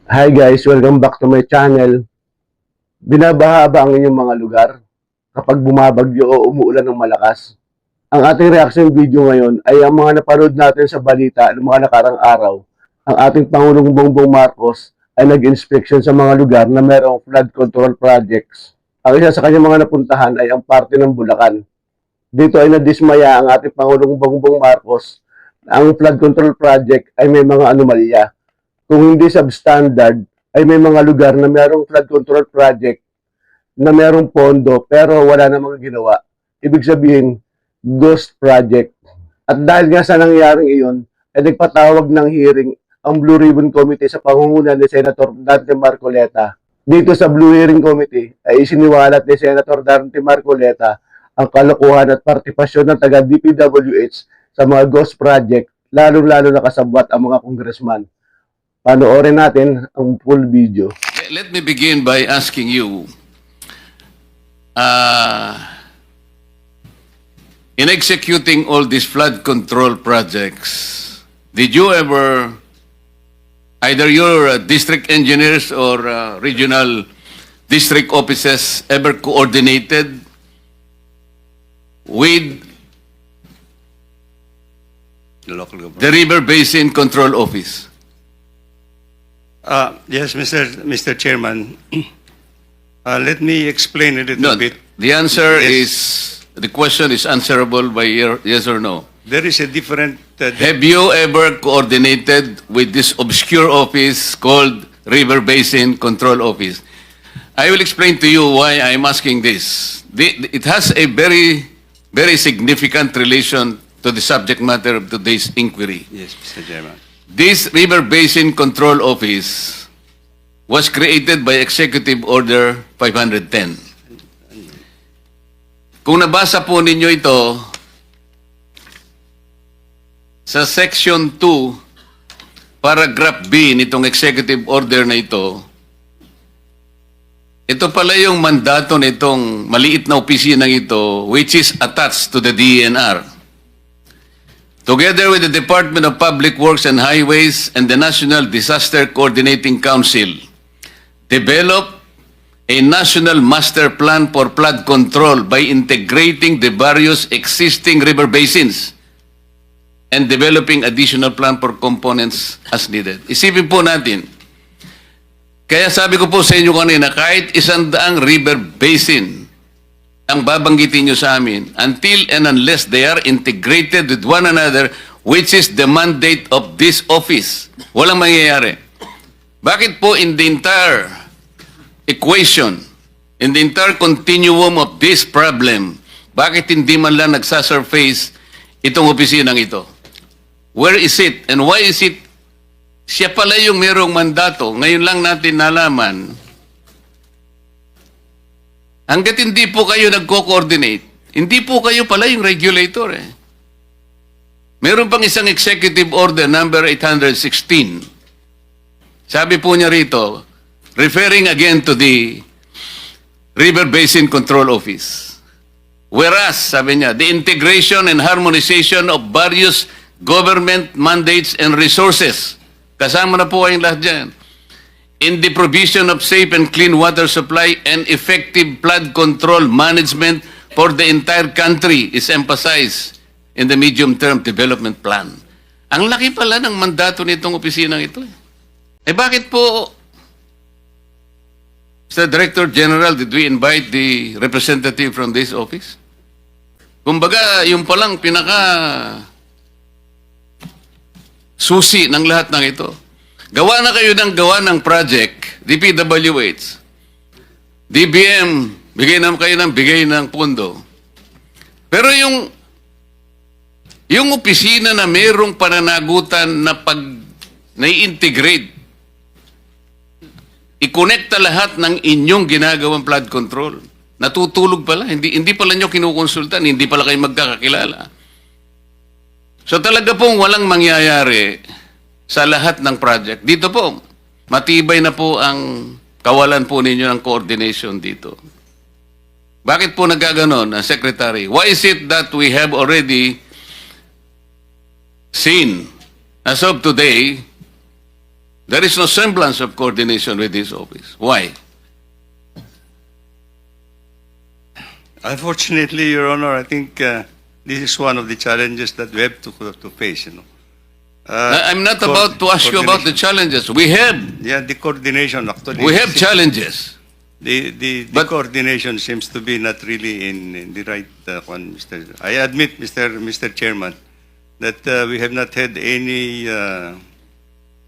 Hi guys, welcome back to my channel. Binabaha ba ang inyong mga lugar kapag bumabagyo o umuulan ng malakas? Ang ating reaction video ngayon ay ang mga napanood natin sa balita ng mga nakarang araw. Ang ating Pangulong Bongbong Marcos ay nag-inspection sa mga lugar na mayroong flood control projects. Ang isa sa kanyang mga napuntahan ay ang parte ng Bulacan. Dito ay nadismaya ang ating Pangulong Bongbong Marcos na ang flood control project ay may mga anomalya. Kung hindi substandard, ay may mga lugar na mayroong flood control project na mayroong pondo pero wala namang ginawa. Ibig sabihin, ghost project. At dahil nga sa nangyaring iyon, ay nagpatawag ng hearing ang Blue Ribbon Committee sa pangunguna ni Senator Dante Marcoleta. Dito sa Blue Hearing Committee ay isiniwalat ni Senator Dante Marcoleta ang kalokohan at partisipasyon ng taga DPWH sa mga ghost project, lalo-lalo na kasabwat ang mga congressman. Panoorin natin ang full video. Let me begin by asking you, in executing all these flood control projects, did you ever, either your district engineers or regional district offices ever coordinated with the River Basin Control Office? Yes, Mr. Chairman. Let me explain a little No, bit. the answer Yes. the question is answerable by yes or no. There is a different. Have you ever coordinated with this obscure office called River Basin Control Office? I will explain to you why I'm asking this. It has a very, very significant relation to the subject matter of today's inquiry. Yes, Mr. Chairman. This River Basin Control Office was created by Executive Order 510. Kung nabasa po ninyo ito, sa Section 2, Paragraph B nitong Executive Order na ito pala yung mandato nitong maliit na opisinang ito, which is attached to the DENR. Together with the Department of Public Works and Highways and the National Disaster Coordinating Council, develop a national master plan for flood control by integrating the various existing river basins and developing additional plan for components as needed. Isipin po natin, kaya sabi ko po sa inyo kanina, kahit 100 river basin ang babanggitin nyo sa amin, until and unless they are integrated with one another, which is the mandate of this office, walang mangyayari. Bakit po in the entire equation, in the entire continuum of this problem, bakit hindi man lang nagsasurface itong opisinang ito? Where is it? And why is it? Siya pala yung merong mandato. Ngayon lang natin nalaman. Hanggat hindi po kayo nagko-coordinate, hindi po kayo pala yung regulator eh. Meron pang isang executive order number 816. Sabi po niya rito, referring again to the River Basin Control Office. Whereas, sabi niya, the integration and harmonization of various government mandates and resources. Kasama na po kayong lahat dyan. In the provision of safe and clean water supply and effective flood control management for the entire country is emphasized in the medium-term development plan. Ang laki pala ng mandato nitong opisinang ito. Eh bakit po, Mr. Director General, did we invite the representative from this office? Kumbaga, yung palang susi ng lahat ng ito. Gawa na kayo ng project, DPWH. DBM, bigay ng pondo. Pero yung opisina na mayroong pananagutan na nai-integrate, i-connecta lahat ng inyong ginagawang flood control. Natutulog pala, hindi pala nyo kinukonsultan, hindi pala kayo magkakakilala. So talaga pong walang mangyayari sa lahat ng project. Dito po, matibay na po ang kawalan po ninyo ng coordination dito. Bakit po nagkaganon, Secretary? Why is it that we have already seen, as of today, There is no semblance of coordination with this office. Why? Unfortunately, Your Honor, I think this is one of the challenges that we have to face. I'm not about to ask you about the challenges. We have The coordination actually. challenges. The But- coordination seems to be not really in the right one, Mr. I admit, Mr. Chairman, that we have not had any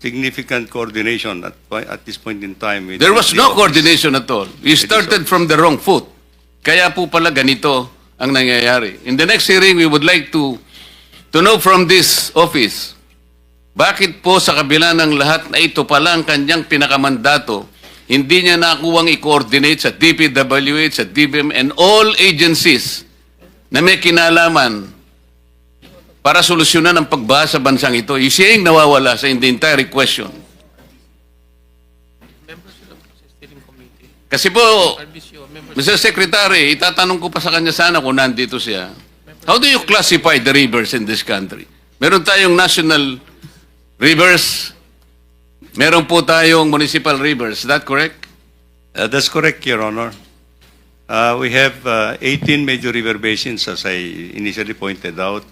significant coordination at this point in time. with There was the no office. coordination at all. We started from the wrong foot. Kaya po pala ganito ang nangyayari. In the next hearing, we would like to know from this office, bakit po sa kabila ng lahat na ito pala ang kanyang pinakamandato, hindi niya nakuwang i-coordinate sa DPWH, sa DBM, and all agencies na may kinalaman para solusyonan ang pagbaha sa bansang ito. You siya yung nawawala sa in the entire question. Kasi po, Mr. Secretary, itatanong ko pa sa kanya sana kung nandito siya. How do you classify the rivers in this country? Meron tayong national rivers, meron po tayong municipal rivers. Is that correct? That's correct, Your Honor. We have 18 major river basins, as I initially pointed out.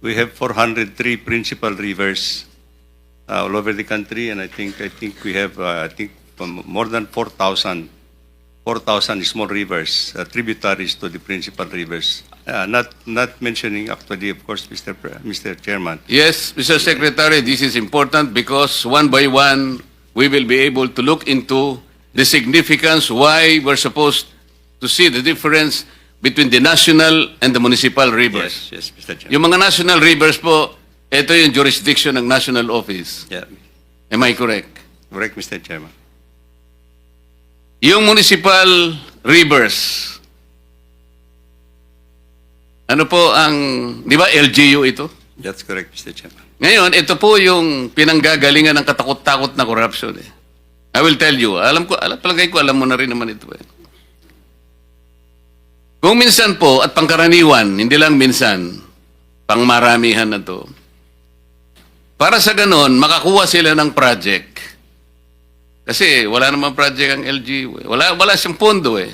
We have 403 principal rivers all over the country, and I think we have more than 4,000 small rivers, tributaries to the principal rivers. Not mentioning actually, of course, Mr. Chairman. Yes, Mr. Secretary, this is important because one by one, we will be able to look into the significance why we're supposed to see the difference between the national and the municipal rivers. Yes, Mr. Chairman. Yung mga national rivers po, ito yung jurisdiction ng national office. Yeah, Am I correct? correct, Mr. Chairman. Yung municipal rivers, ano po ang, di ba LGU ito? That's correct, Mr. Chairman. Ngayon, ito po yung pinanggagalingan ng katakot-takot na corruption. I will tell you, palagay ko, alam mo na rin naman ito. Kung minsan po, at pangkaraniwan, hindi lang minsan, pangmaramihan na to, para sa ganon, makakuha sila ng project. Kasi wala namang project ang LGU. Wala siyang pondo eh.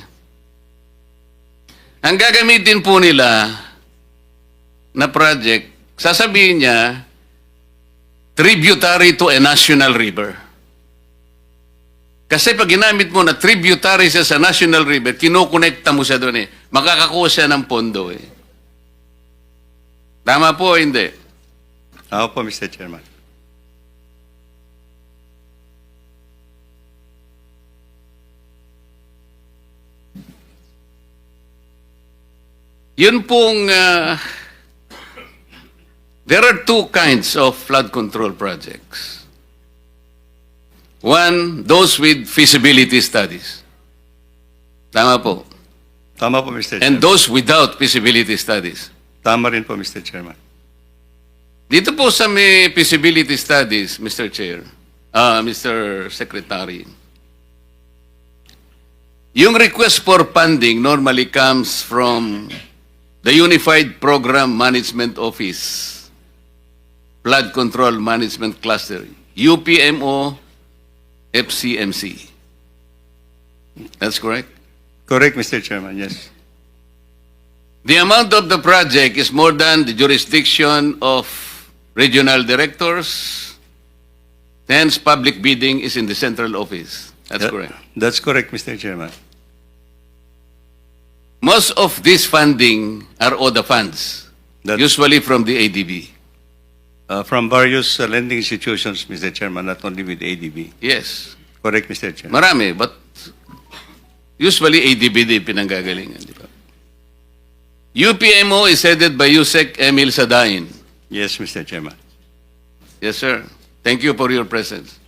Ang gagamitin po nila na project, sasabihin niya, tributary to a national river. Kasi pag ginamit mo na tributary siya sa national river, kinokonekta mo siya doon eh. Makakakuha siya ng pondo eh. Tama po o hindi? Opo, Mr. Chairman. Yun pong, there are two kinds of flood control projects. One, those with feasibility studies. Tama po. Tama po, Mr. And Chairman. those without feasibility studies. Tama rin po, Mr. Chairman. Dito po sa may feasibility studies, Mr. Chair, Mr. Secretary, yung request for funding normally comes from the Unified Program Management Office, Flood Control Management Cluster, UPMO, FCMC. That's correct? Correct, Mr. Chairman, yes. The amount of the project is more than the jurisdiction of regional directors. Hence, public bidding is in the central office. That's Yeah, correct. That's correct, Mr. Chairman. Most of this funding are ODA funds, That- usually from the ADB. From various lending institutions, Mr. Chairman, not only with ADB. Yes. Correct, Mr. Chairman. Marami, but usually ADB din pinanggagalingan. Di ba? UPMO is headed by Yusek Emil Sadain. Yes, Mr. Chairman. Yes, sir. Thank you for your presence.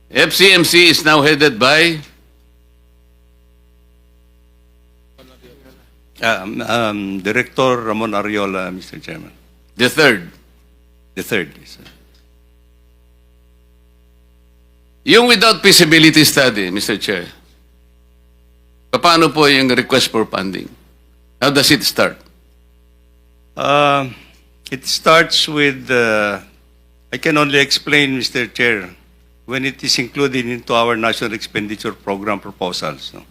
FCMC is now headed by Director Ramon Ariola, Mr. Chairman. the third. The third. Yes, sir. Yung without feasibility study, Mr. Chair, paano po yung request for funding? How does it start? It starts with, I can only explain, Mr. Chair, when it is included into our national expenditure program proposals. No?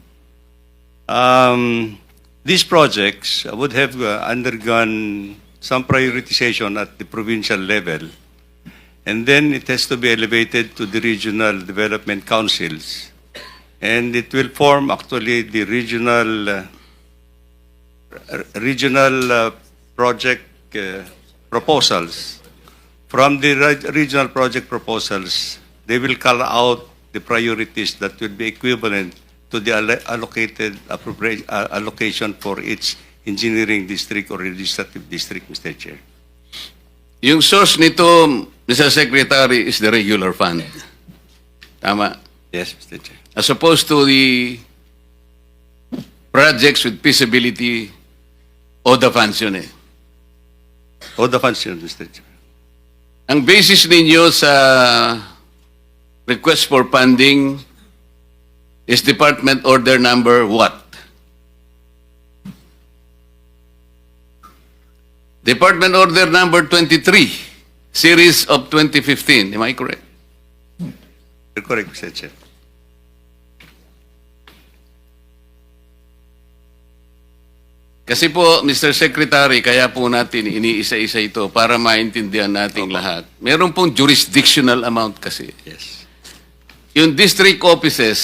These projects would have undergone some prioritization at the provincial level, and then it has to be elevated to the regional development councils, and it will form actually the regional project proposals. From the regional project proposals, they will call out the priorities that will be equivalent to the allocation for each engineering district or legislative district, Mr. Chair. Yung source nito, Mr. Secretary, is the regular fund. Tama. Yes, Mr. Chair. As opposed to the projects with feasibility, ODA funds yun eh. All the funds, Mr. Chair. Ang basis ninyo sa request for funding is Department Order Number what? Department Order Number 23, Series of 2015. Am I correct? You're correct, Mr. Chair. Kasi po, Mr. Secretary, kaya po natin iniisa-isa ito para maintindihan nating lahat. Meron pong jurisdictional amount kasi. Yes. Yung district offices,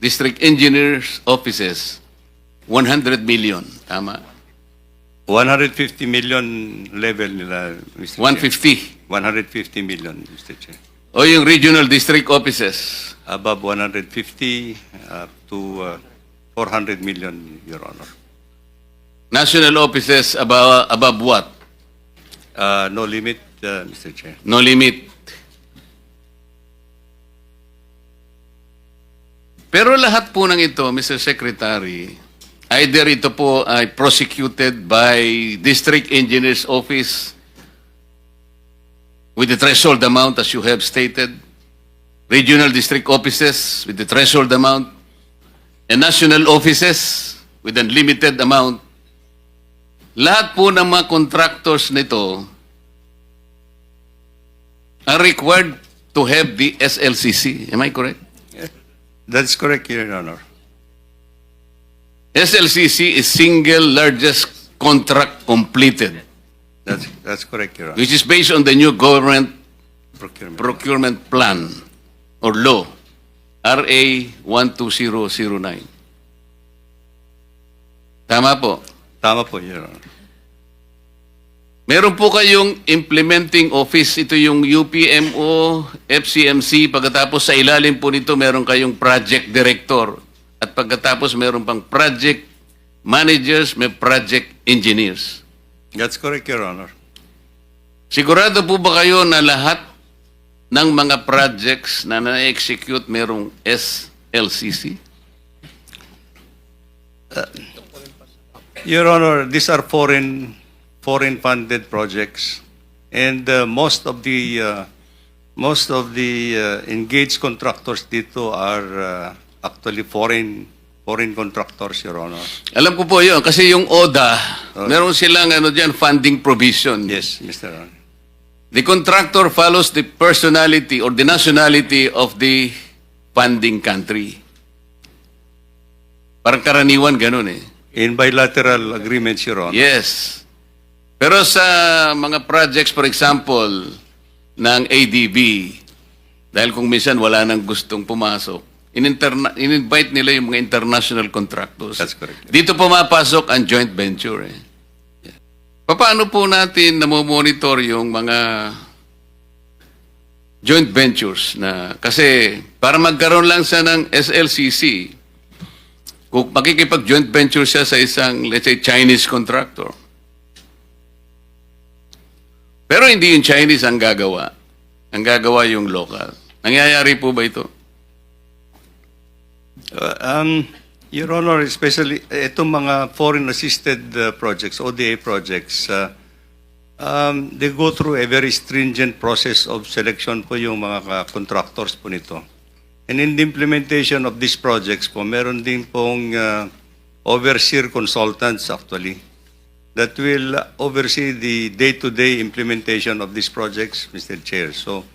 district engineers offices, 100 million. Tama? 150 million level nila, Mr. Chair. 150. 150 million, Mr. Chair. O yung regional district offices, Above 150 up to 400 million, Your Honor. national offices above what? No limit, Mr. Chair. No limit. Pero lahat po ng ito, Mr. Secretary, either ito po ay prosecuted by District Engineer's Office with the threshold amount as you have stated, regional district offices with the threshold amount, and national offices with unlimited amount. Lahat po ng mga contractors nito are required to have the SLCC. Am I correct? That's correct, Your Honor. SLCC is single largest contract completed, That's correct, Your Honor. which is based on the new government Procurement. procurement plan or law, RA 12009. Tama po. Tama po, Your Honor. Meron po kayong implementing office. Ito yung UPMO, FCMC. Pagkatapos sa ilalim po nito, meron kayong project director. At pagkatapos meron pang project managers, may project engineers. That's correct, Your Honor. Sigurado po ba kayo na lahat ng mga projects na na-execute merong SLCC? Your Honor, these are foreign funded projects, and most of the engaged contractors dito are actually foreign contractors, Your Honor. Alam ko po yun, kasi yung ODA, meron silang funding provision. Yes, Mr. Honor. The contractor follows the personality or the nationality of the funding country. Parang karaniwan ganun eh. In bilateral agreements, Your Honor. Yes. Pero sa mga projects, for example, ng ADB, dahil kung minsan wala nang gustong pumasok, in-invite nila yung mga international contractors. That's correct. Dito pumapasok ang joint venture eh. Paano po natin namomonitor yung mga joint ventures na, kasi para magkaroon lang siya ng SLCC, kung makikipag-joint venture siya sa isang, let's say, Chinese contractor. Pero hindi yung Chinese ang gagawa. Ang gagawa yung local. Nangyayari po ba ito? Your Honor, especially itong mga foreign-assisted projects, ODA projects, they go through a very stringent process of selection po yung mga contractors po nito. And in the implementation of these projects po, meron din pong overseer consultants actually that will oversee the day-to-day implementation of these projects, Mr. Chair. So,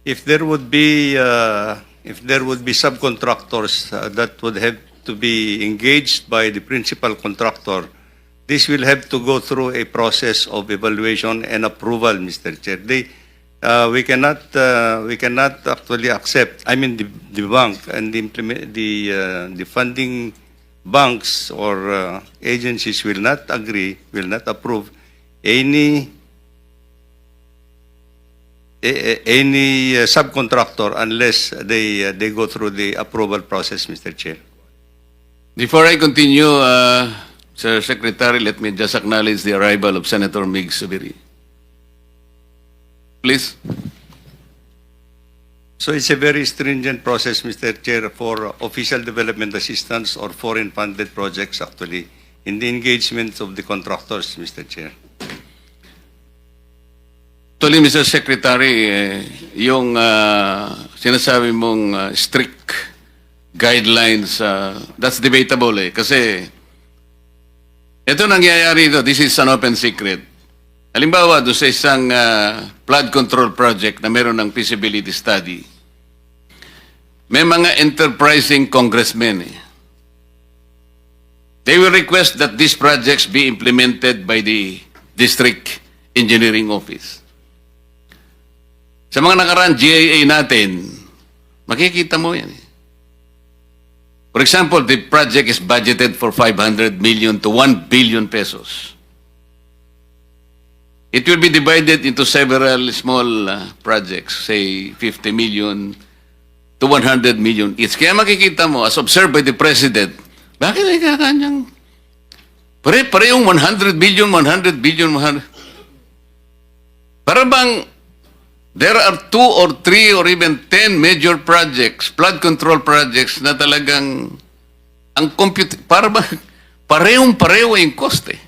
if there would be subcontractors that would have to be engaged by the principal contractor, this will have to go through a process of evaluation and approval, Mr. Chair. We cannot actually accept. I mean, the bank and the funding banks or agencies will not agree, will not approve any subcontractor unless they go through the approval process, Mr. Chair. Before I continue, Sir Secretary, let me just acknowledge the arrival of Senator Mig Subiri. Please. So it's a very stringent process, Mr. Chair, for official development assistance or foreign funded projects actually in the engagement of the contractors, Mr. Chair. Actually, Mr. Secretary, yung sinasabi mong strict guidelines, that's debatable kasi ito nangyayari ito, this is an open secret. Halimbawa, doon sa isang flood control project na meron ng feasibility study, may mga enterprising congressmen. They will request that these projects be implemented by the district engineering office. Sa mga nakaraan GIA natin, makikita mo yan. For example, the project is budgeted for 500 million to 1 billion pesos. It will be divided into several small projects, say 50 million to 100 million each. Kaya makikita mo, as observed by the President, bakit ay kakanyang parehong 100 billion, 100 billion, 100... Para bang there are 2 or 3 or even 10 major projects, flood control projects na talagang ang compute, para ba parehong-pareho yung cost eh.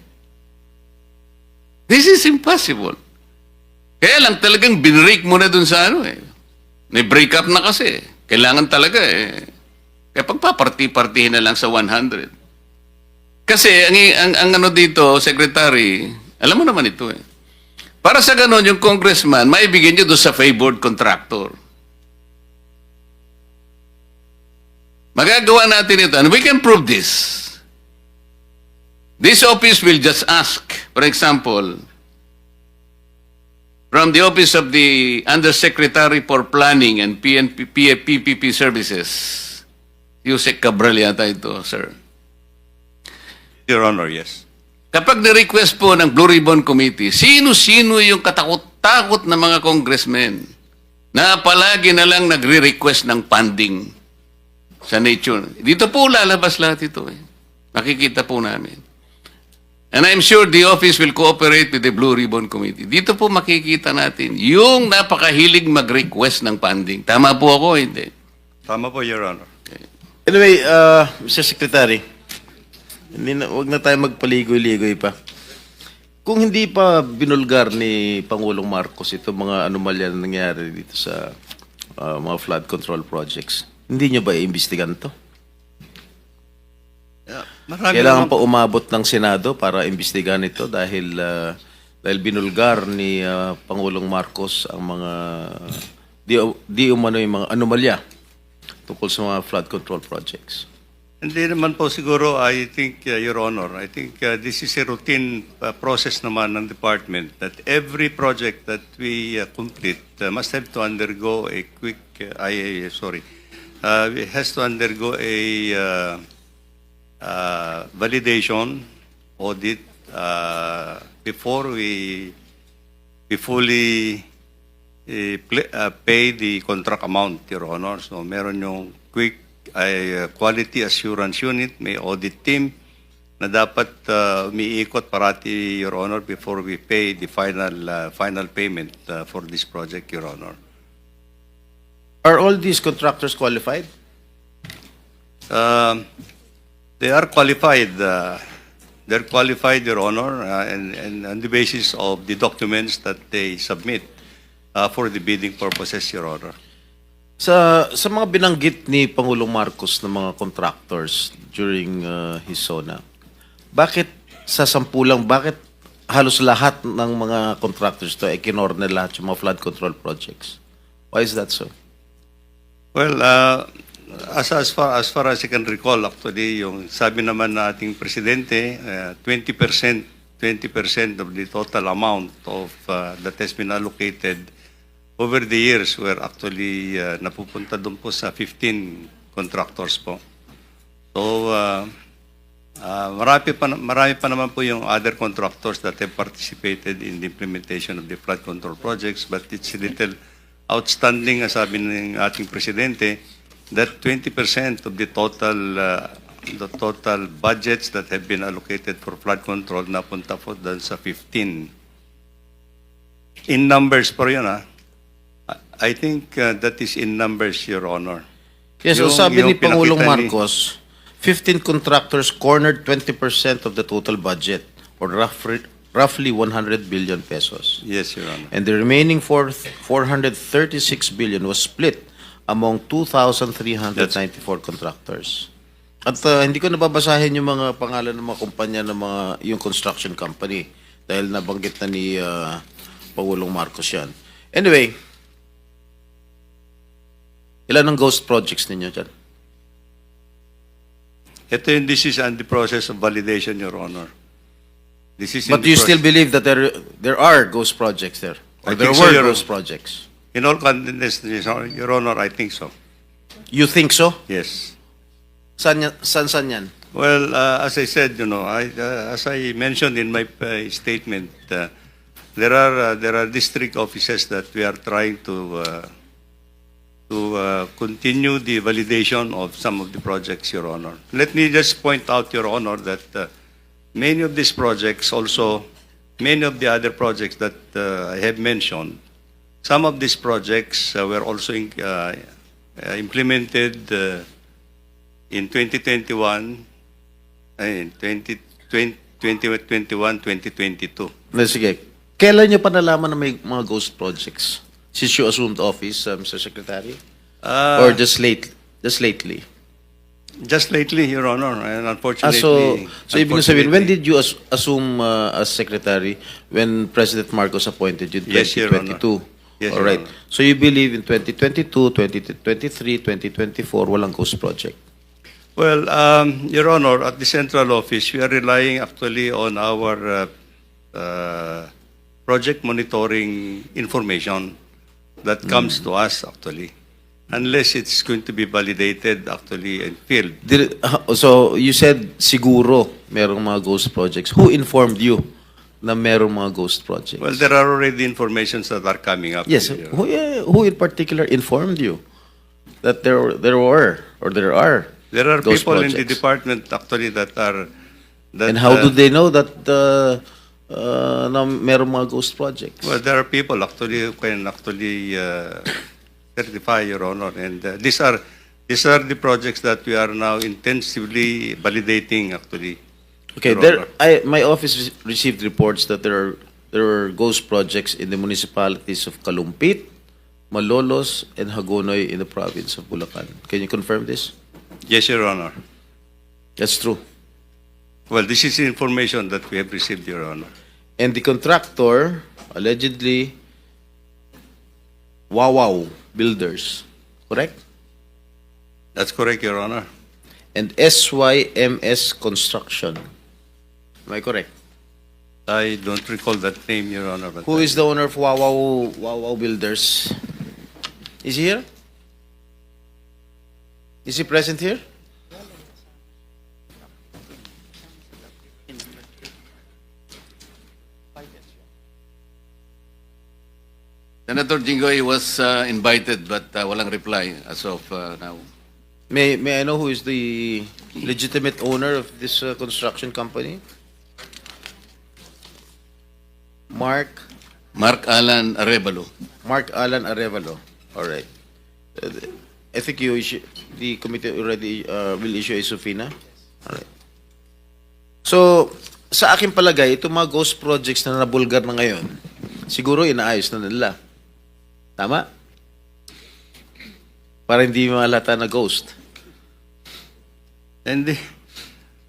This is impossible. Kaya lang talagang binrake mo na dun sa ano eh. May break up na kasi. Kailangan talaga eh. Kaya pagpaparti-partihin na lang sa 100. Kasi ang ano dito, Secretary, alam mo naman ito eh. Para sa ganon, yung congressman, maibigyan nyo doon sa favored contractor. Magagawa natin ito. And we can prove this. This office will just ask, for example, from the Office of the Undersecretary for Planning and PPP Services, Yusek Cabral yata ito, sir. Your Honor, yes. Kapag na-request po ng Blue Ribbon Committee, sino-sino yung katakot-takot na mga congressmen na palagi na lang nagre-request ng funding sa nature. Dito po lalabas lahat ito eh. Makikita po namin. And I'm sure the office will cooperate with the Blue Ribbon Committee. Dito po makikita natin yung napakahilig mag-request ng funding. Tama po ako, hindi? Tama po, Your Honor. Anyway, Mr. Secretary, wag na tayo magpaligoy-ligoy pa. Kung hindi pa binulgar ni Pangulong Marcos itong mga anomalya na nangyari dito sa mga flood control projects, hindi nyo ba iimbestigan to? Kailangan pa umabot ng Senado para imbestigahan ito dahil binulgar ni Pangulong Marcos ang mga di umano yung mga anomalya tungkol sa mga flood control projects. Hindi naman po siguro, I think, Your Honor, I think this is a routine process naman ng department that every project that we complete must have to undergo a quick, it has to undergo a validation audit before we fully pay the contract amount, Your Honor. So meron yung quick quality assurance unit, may audit team na dapat umiikot parati, Your Honor, before we pay the final payment for this project, Your Honor. Are all these contractors qualified? They are qualified. They're qualified, Your Honor, and on the basis of the documents that they submit for the bidding purposes, Your Honor. Sa mga binanggit ni Pangulong Marcos ng mga contractors during his SONA, bakit sa sampulang, bakit halos lahat ng mga contractors to ay kinorner lahat yung mga flood control projects? Why is that so? Well, as far as I can recall, actually, yung sabi naman na ating presidente, 20% of the total amount of that has been allocated over the years were actually napupunta doon po sa 15 contractors po. So, marami pa naman po yung other contractors that have participated in the implementation of the flood control projects, but it's a little outstanding, as sabi ng ating presidente, that 20% of the total budgets that have been allocated for flood control napunta po doon sa 15. In numbers po yun, I think that is in numbers, Your Honor. Yes, so Yung- sabi yung ni Pangulong pinakita ni- Marcos, 15 contractors cornered 20% of the total budget, or roughly 100 billion pesos. Yes, Your Honor. And the remaining 436 billion was split among 2,394 contractors. At hindi ko nababasahin yung mga pangalan ng mga kumpanya ng yung construction company dahil nabanggit na ni Pangulong Marcos yan. Anyway, ilan ang ghost projects ninyo dyan? This is on the process of validation, Your Honor. This is in But the you still process- believe that there are ghost projects there? Or I there think so, were Your ghost Honor. projects? In all confidence, Your Honor, I think so. You think so? Yes. Saan yan? Well, as I said, as I mentioned in my statement, there are district offices that we are trying to continue the validation of some of the projects, Your Honor. Let me just point out, Your Honor, that many of these projects also, many of the other projects that I have mentioned, some of these projects were also implemented in 2021, in 2021, 2022. Sige. Kailan nyo pa nalaman na may mga ghost projects? Since you assumed office, Mr. Secretary? Or just lately? Just lately, Your Honor, and unfortunately. So ibig sabihin, when did you assume as Secretary when President Marcos appointed you in Yes, Your Honor. 2022? Yes, All Your right. Honor. So you believe in 2022, 2023, 2024, walang ghost project? Well, Your Honor, at the central office, we are relying actually on our project monitoring information that comes to us actually, unless it's going to be validated actually in field. So you said siguro merong mga ghost projects. Who informed you na merong mga ghost projects? Well, there are already informations that are coming up. Yes. Your Honor. Who in particular informed you that there were or there are There are ghost people in the projects? department actually that are. That, And how do they know that na merong mga ghost projects? Well, there are people actually who can actually certify, Your Honor, and these are the projects that we are now intensively validating actually. Okay, Your Honor. my office received reports that there are ghost projects in the municipalities of Kalumpit, Malolos, and Hagonoy in the province of Bulacan. Can you confirm this? Yes, Your Honor. That's true. Well, this is information that we have received, Your Honor. And the contractor, allegedly, Wawaw Builders, correct? That's correct, Your Honor. And SYMS Construction. Am I correct? I don't recall that name, Your Honor. But Who is the owner of Wawaw Builders? Is he here? Is he present here? Senator Jinggoy was invited but walang reply as of now. May I know who is the legitimate owner of this construction company? Mark Mark Alan Arevalo. Alan Arevalo. All right. I think the committee already will issue a subpoena. All right. So, sa aking palagay, itong mga ghost projects na nabulgar na ngayon, siguro inaayos na nila. Tama? Para hindi malata na ghost. And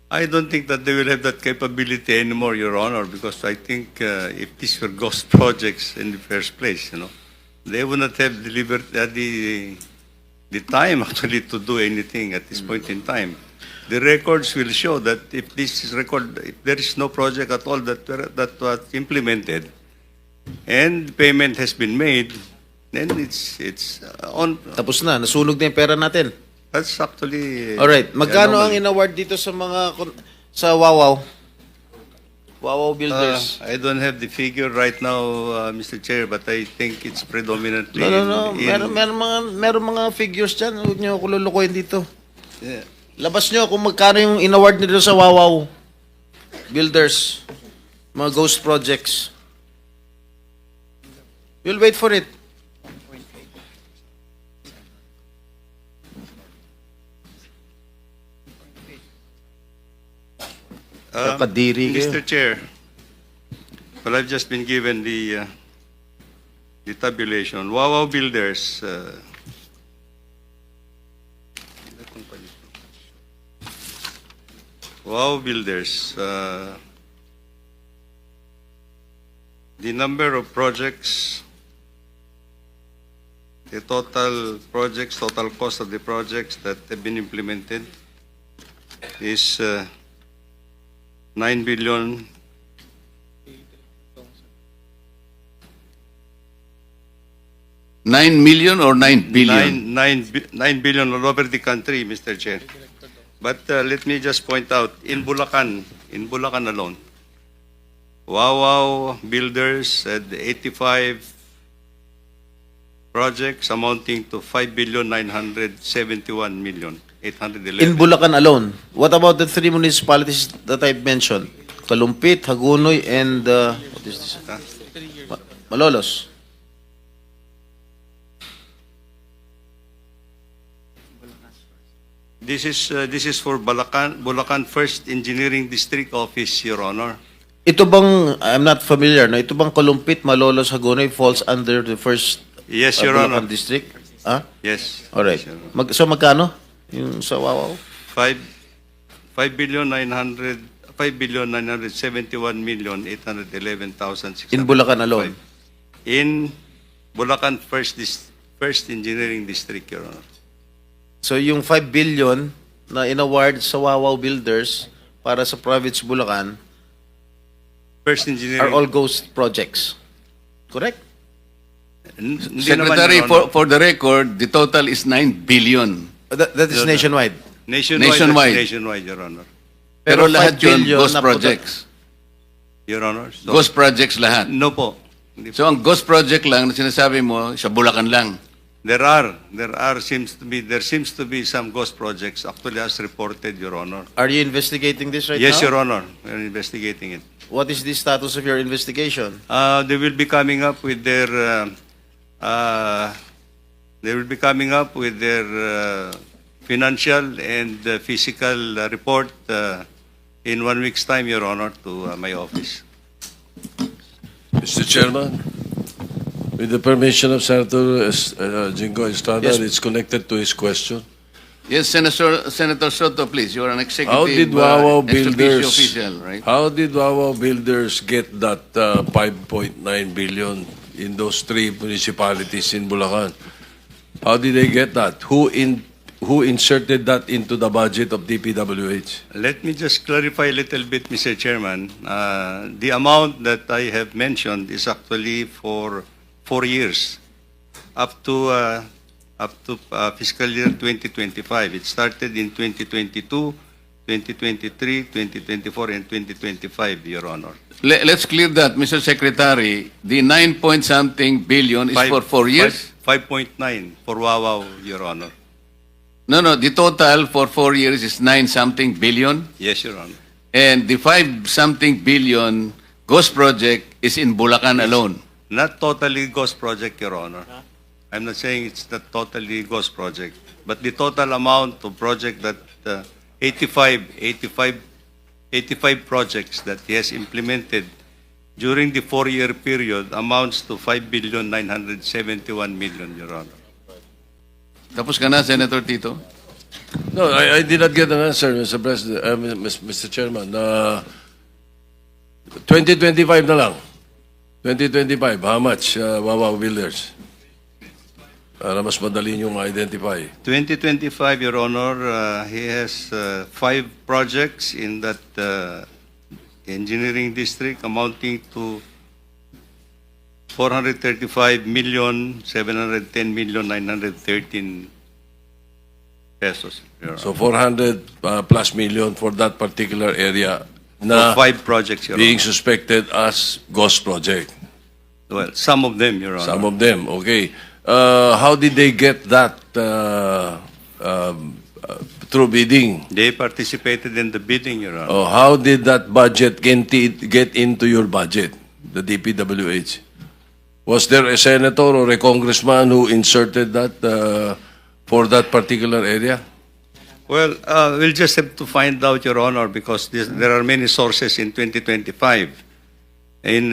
I don't think that they will have that capability anymore, Your Honor, because I think if these were ghost projects in the first place, they would not have the time actually to do anything at this point in time. The records will show that if there is no project at all that was implemented, and payment has been made, then it's on. Tapos na, nasunog na yung pera natin. That's actually. Alright, magkano ang anomaly. in-award dito sa sa Wawaw? Wawaw Builders. I don't have the figure right now, Mr. Chair, but I think it's predominantly. No. in- Meron mga figures dyan. Huwag niyo ako lulukoyin dito. Yeah. Labas niyo kung magkano yung in-award nito sa Wawaw Builders. Mga ghost projects. We'll wait for it. Kakadiri kayo. Mr. Chair, well, I've just been given the tabulation. Wawaw Builders. Wawaw Builders. The number of projects, the total projects, total cost of the projects that have been implemented is 9 billion. $9 million or 9 billion? 9 billion all over the country, Mr. Chair. But let me just point out, in Bulacan alone, Wawaw Builders had 85 projects amounting to 5,971,811. In Bulacan alone. What about the three municipalities that I mentioned? Kalumpit, Hagunoy, and what is this? Malolos. This is for Bulacan First Engineering District Office, Your Honor. Ito bang, I'm not familiar, no? Ito bang Kalumpit, Malolos, Hagunoy falls under the first Yes, Your Bulacan Honor. district? Ah? Yes. Alright. Yes, Your Honor. So magkano? Yung sa Wawaw? 5,971,811,600. In Bulacan alone? In Bulacan First Engineering District, Your Honor. So yung 5 billion na in-award sa Wawaw Builders para sa province Bulacan First are Engineering. all ghost projects. Correct? Hindi naman, Secretary, Your Honor. for the record, the total is 9 billion. That is No, no. nationwide. Nationwide. Nationwide, Your Honor. Pero Pero lahat 5 yun, billion ghost na projects. Your Honor. So, Ghost projects lahat. No po. Hindi po. So ang ghost project lang na sinasabi mo, sa Bulacan lang. There seems to be some ghost projects actually as reported, Your Honor. Are you investigating this right Yes, now? Your Honor. We're investigating it. What is the status of your investigation? They will be coming up with their financial and physical report in 1 week's time, Your Honor, to my office. Mr. Chairman, with the permission of Senator Jingo Estrada, Yes. it's connected to his question. Yes, Senator Soto, please. You are an executive How did Wawaw ex officio Builders, official, right? how did Wawaw Builders get that 5.9 billion in those three municipalities in Bulacan? How did they get that? Who inserted that into the budget of DPWH? Let me just clarify a little bit, Mr. Chairman. The amount that I have mentioned is actually for 4 years, up to fiscal year 2025. It started in 2022, 2023, 2024, and 2025, Your Honor. Let's clear that, Mr. Secretary. The 9-point-something billion is for 4 years? 5.9 for Wawaw, Your Honor. No, the total for 4 years is 9-something billion. Yes, Your Honor. And the 5-something billion ghost project is in Bulacan alone. Not totally ghost project, Your Honor. I'm not saying it's not totally ghost project, but the total amount of project that 85 projects that he has implemented during the 4-year period amounts to 5,971,000,000, Your Honor. Tapos ka na, Senator Tito? No, I did not get an answer, Mr. President, Mr. Chairman. 2025 na lang. 2025, how much, Wawaw Builders? Para mas madali nyo ma-identify. 2025, Your Honor, he has 5 projects in that engineering district amounting to 435,710,913 pesos, Your Honor. So 400 plus million for that particular area na For 5 projects, Your being Honor. suspected as ghost project. Well, some of them, Your Honor. Some of them, okay. How did they get that through bidding? They participated in the bidding, Your Honor. Oh, how did that budget get into your budget, the DPWH? Was there a senator or a congressman who inserted that for that particular area? Well, we'll just have to find out, Your Honor, because there are many sources in 2025. Let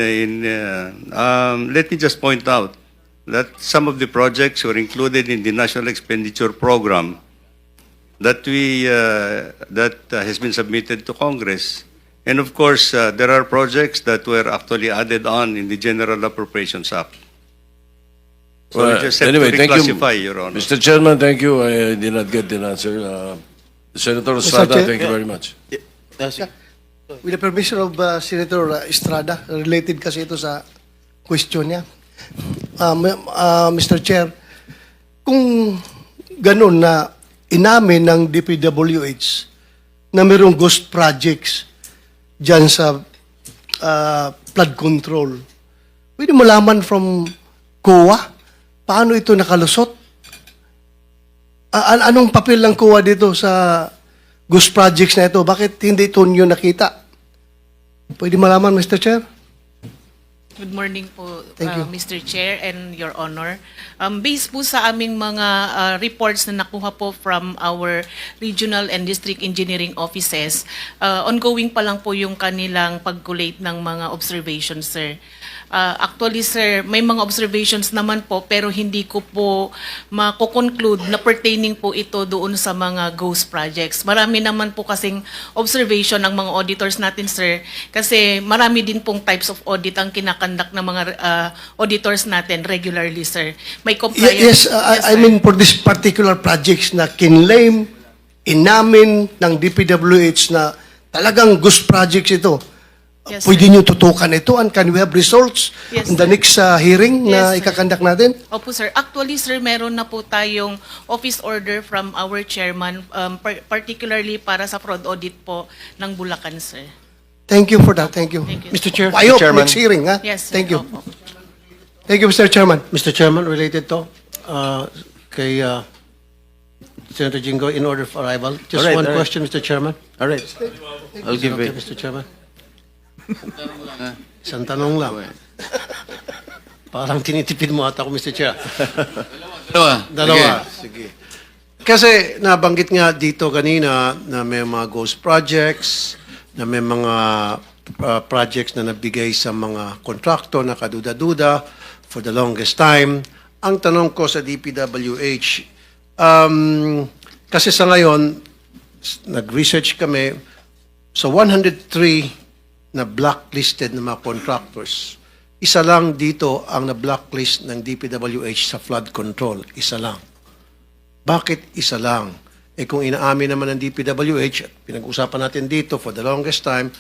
me just point out that some of the projects were included in the National Expenditure Program that has been submitted to Congress. And of course, there are projects that were actually added on in the General Appropriations Act. So we just have to thank you, reclassify, Your Honor. Mr. Chairman, thank you. I did not get the answer. Senator Estrada, Chair- thank you very much. With the permission of Senator Estrada, related kasi ito sa question niya. Mr. Chair, kung ganun na inamin ng DPWH na mayroong ghost projects dyan sa flood control, pwede malaman from COA paano ito nakalusot? Anong papel ng COA dito sa ghost projects na ito? Bakit hindi ito nyo nakita? Pwede malaman, Mr. Chair? Good morning po, Thank you. Mr. Chair and Your Honor. Based po sa aming mga reports na nakuha po from our regional and district engineering offices, ongoing pa lang po yung kanilang pag-collate ng mga observations, sir. Actually, sir, may mga observations naman po pero hindi ko po mako-conclude na pertaining po ito doon sa mga ghost projects. Marami naman po kasing observation ng mga auditors natin, sir, kasi marami din pong types of audit ang kinakandak ng mga auditors natin regularly, sir. May compliance. Yes, I mean for this particular projects na kinlaim, inamin ng DPWH na talagang ghost projects ito. Yes, Pwede nyo tutukan ito and can we have results Yes, in the sir. next hearing na Yes, sir. ikakandak natin? Opo, sir. Actually, sir, meron na po tayong office order from our chairman, particularly para sa fraud audit po ng Bulacan, sir. Thank you for that. Thank you. Thank you. Mr. Chair, I hope Mr. Chairman. next hearing, ha? Yes, sir. Thank you. Opo. Thank you, Mr. Chairman. Mr. Chairman, related to kay Senator Jingo in order of arrival. Just All right, one all right. question, Mr. Chairman. All right. I'll give Okay, it. Mr. Chairman. Isang tanong lang. Parang tinitipid mo ata ako, Mr. Chair. Dalawa. Sige. Kasi nabanggit nga dito kanina na may mga ghost projects, na may mga projects na nabigay sa mga kontraktor na kaduda-duda for the longest time. Ang tanong ko sa DPWH, kasi sa ngayon, nag-research kami, sa 103 na blacklisted na mga contractors, isa lang dito ang na-blacklist ng DPWH sa flood control. Isa lang. Bakit isa lang? Eh kung inaamin naman ng DPWH, at pinag-usapan natin dito for the longest time,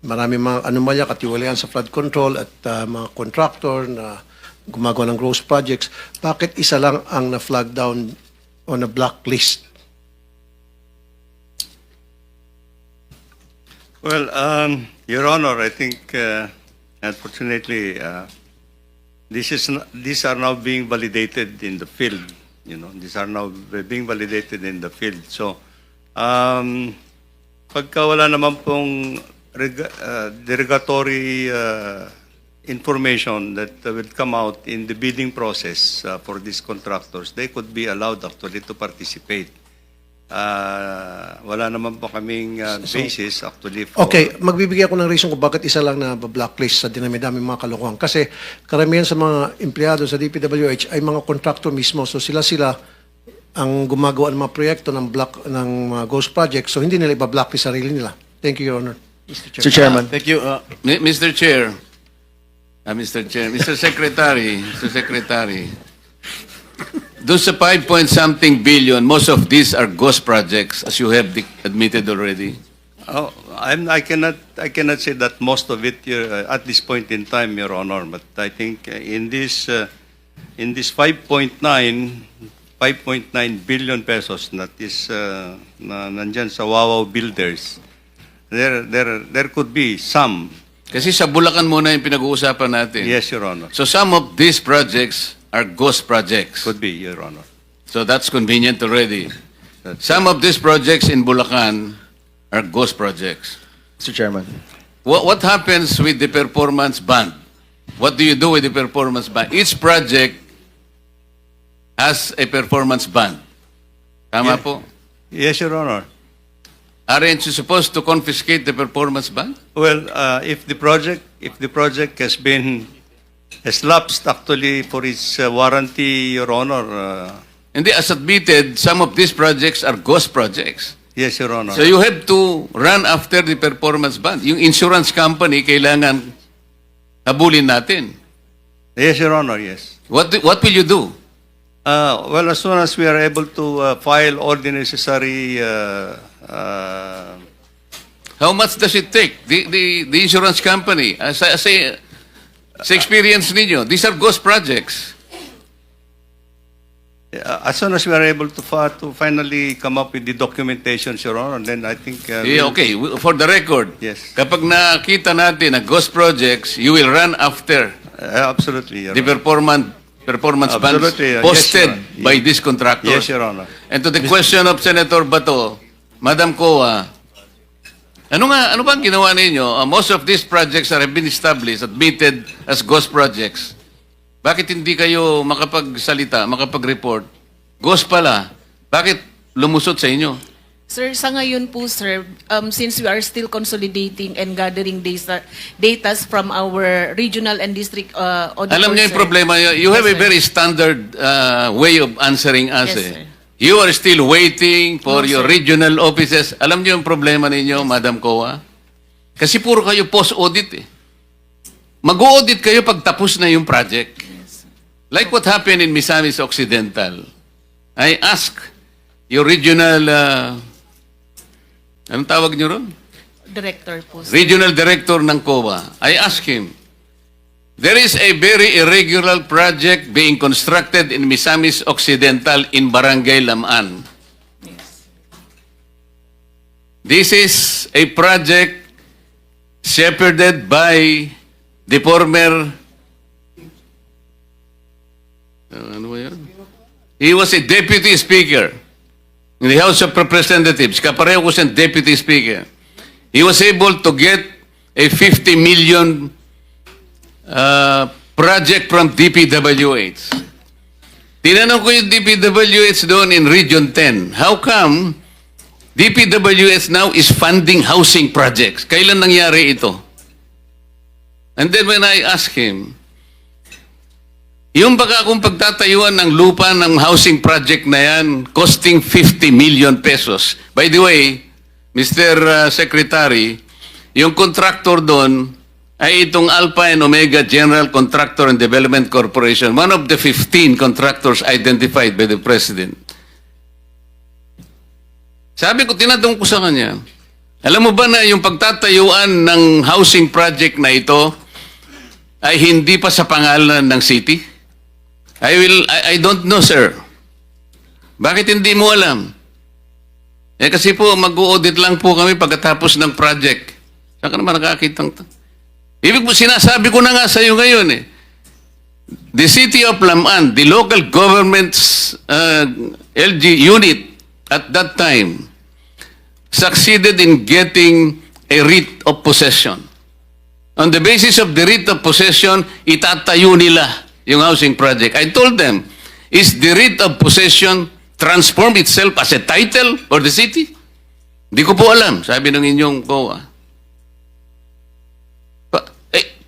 marami mga anomalya, katiwalian sa flood control at mga contractor na gumagawa ng gross projects, bakit isa lang ang na-flag down o na-blacklist? Well, Your Honor, I think, unfortunately, these are now being validated in the field. You know, these are now being validated in the field. So, pagka wala naman pong derogatory information that will come out in the bidding process for these contractors, they could be allowed actually to participate. Wala naman po kaming basis actually for... Okay, magbibigay ako ng reason kung bakit isa lang na blacklist sa dinami-dami mga kalokohan. Kasi karamihan sa mga empleyado sa DPWH ay mga contractor mismo. So sila ang gumagawa ng mga proyekto ng mga ghost projects. So hindi nila iba-blacklist sarili nila. Thank you, Your Honor. Mr. Chairman. Thank you. Mr. Chair, Mr. Secretary, doon sa 5 point something billion, most of these are ghost projects, as you have admitted already. Oh, I cannot say that most of it at this point in time, Your Honor. But I think in this 5.9 billion pesos that is na nandyan sa Wawaw Builders, there could be some. Kasi sa Bulacan muna yung pinag-uusapan natin. Yes, Your Honor. So some of these projects are ghost projects. Could be, Your Honor. So that's convenient already. Some of these projects in Bulacan are ghost projects. Mr. Chairman. What happens with the performance bond? What do you do with the performance bond? Each project has a performance bond. Tama Yeah. po? Yes, Your Honor. Aren't you supposed to confiscate the performance bond? Well, if the project has lapsed actually for its warranty, Your Honor. Hindi, as admitted, some of these projects are ghost projects. Yes, Your Honor. So you have to run after the performance bond. Yung insurance company, kailangan habulin natin. Yes, Your Honor, yes. What will you do? Well, as soon as we are able to file all the necessary How much does it take? The insurance company, sa experience ninyo, these are ghost projects. as soon as we are able to finally come up with the documentation, Your Honor, then I think Okay, for the record, Yes. kapag nakita natin na ghost projects, you will run after absolutely, Your the Honor. performance bonds Absolutely, yes, posted Your Honor. by these contractors. Yes, Your Honor. And to the question of Senator Bato, Madam Coa, ano ba ang ginawa ninyo? Most of these projects have been established, admitted as ghost projects. Bakit hindi kayo makapagsalita, makapag-report? Ghost pala. Bakit lumusot sa inyo? Sir, sa ngayon po, sir, since we are still consolidating and gathering data from our regional and district auditors. Alam niyo yung sir. problema, you have Yes, a sir. very standard way of answering us. Yes, sir. You are still waiting for No, your sir. regional offices. Alam niyo yung problema ninyo, Madam Coa? Kasi puro kayo post-audit eh. Mag-audit kayo pag tapos na yung project. Like what happened in Misamis Occidental. I ask your regional, anong tawag niyo ron? Director po, sir. Regional Director ng COA. I asked him, there is a very irregular project being constructed in Misamis Occidental in Barangay Lamaan. This is a project shepherded by the former, ano ba yun? He was a deputy speaker in the House of Representatives. Kapareho ko siyang deputy speaker. He was able to get a 50 million project from DPWH. Tinanong ko yung DPWH doon in Region 10. How come DPWH now is funding housing projects? Kailan nangyari ito? And then when I asked him, yung baka kung pagtatayuan ng lupa ng housing project na yan, costing 50 million pesos. By the way, Mr. Secretary, yung contractor doon ay itong Alpha and Omega General Contractor and Development Corporation, one of the 15 contractors identified by the President. Sabi ko, tinanong ko sa kanya, alam mo ba na yung pagtatayuan ng housing project na ito ay hindi pa sa pangalan ng city? I don't know, sir. Bakit hindi mo alam? Kasi po, mag-audit lang po kami pagkatapos ng project. Saan ka naman nakakitang to? Ibig po, sinasabi ko na nga sa iyo ngayon eh. The City of Lamaan, the local government's LG unit at that time, succeeded in getting a writ of possession. On the basis of the writ of possession, itatayo nila yung housing project. I told them, is the writ of possession transform itself as a title for the city? Hindi ko po alam, sabi ng inyong COA.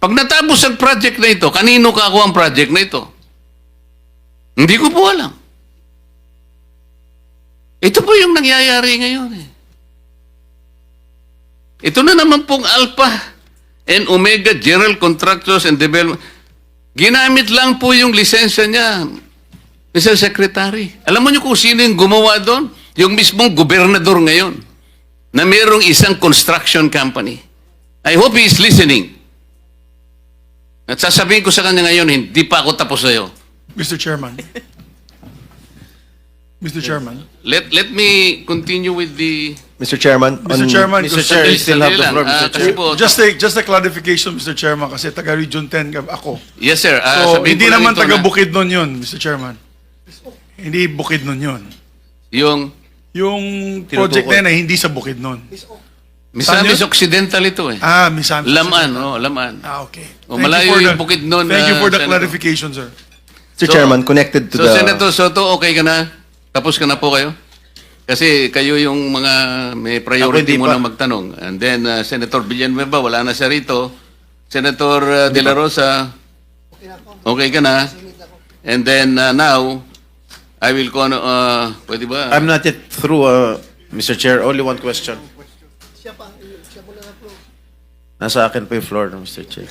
Pag natapos ang project na ito, kanino kakuha ang project na ito? Hindi ko po alam. Ito po yung nangyayari ngayon eh. Ito na naman pong Alpha and Omega General Contractors and Development. Ginamit lang po yung lisensya niya, Mr. Secretary, alam mo niyo kung sino yung gumawa doon? Yung mismong gobernador ngayon na mayroong isang construction company. I hope he is listening. At sasabihin ko sa kanya ngayon, hindi pa ako tapos sa'yo. Mr. Chairman. Mr. Chairman. Let me continue with the... Mr. Chairman, Mr. Chairman, Mr. Chair, you still have the floor, Mr. Chair. Kasi po, just a clarification, Mr. Chairman, kasi taga Region 10 ako. yes, sir. So, Sabihin hindi ko lang naman ito taga na Bukidnon yun, Mr. Chairman. Hindi Bukidnon yun. Yung Yung project na yun ay hindi sa Bukidnon. Misamis Occidental ito eh. Misamis. Laman, oh, Laman. Okay. O, malayo yung Bukidnon. Thank you for the Senator. clarification, sir. Mr. Chairman, connected to So, the... Senator Soto, okay ka na? Tapos ka na po kayo? Kasi kayo yung mga may priority Ako hindi mo pa. na magtanong. And then, Senator Villanueva, wala na siya rito. Senator De La Rosa, okay ka na? And then, now, I will pwede ba? I'm not yet through, Mr. Chair. Only one question. Nasa akin pa yung floor, Mr. Chair.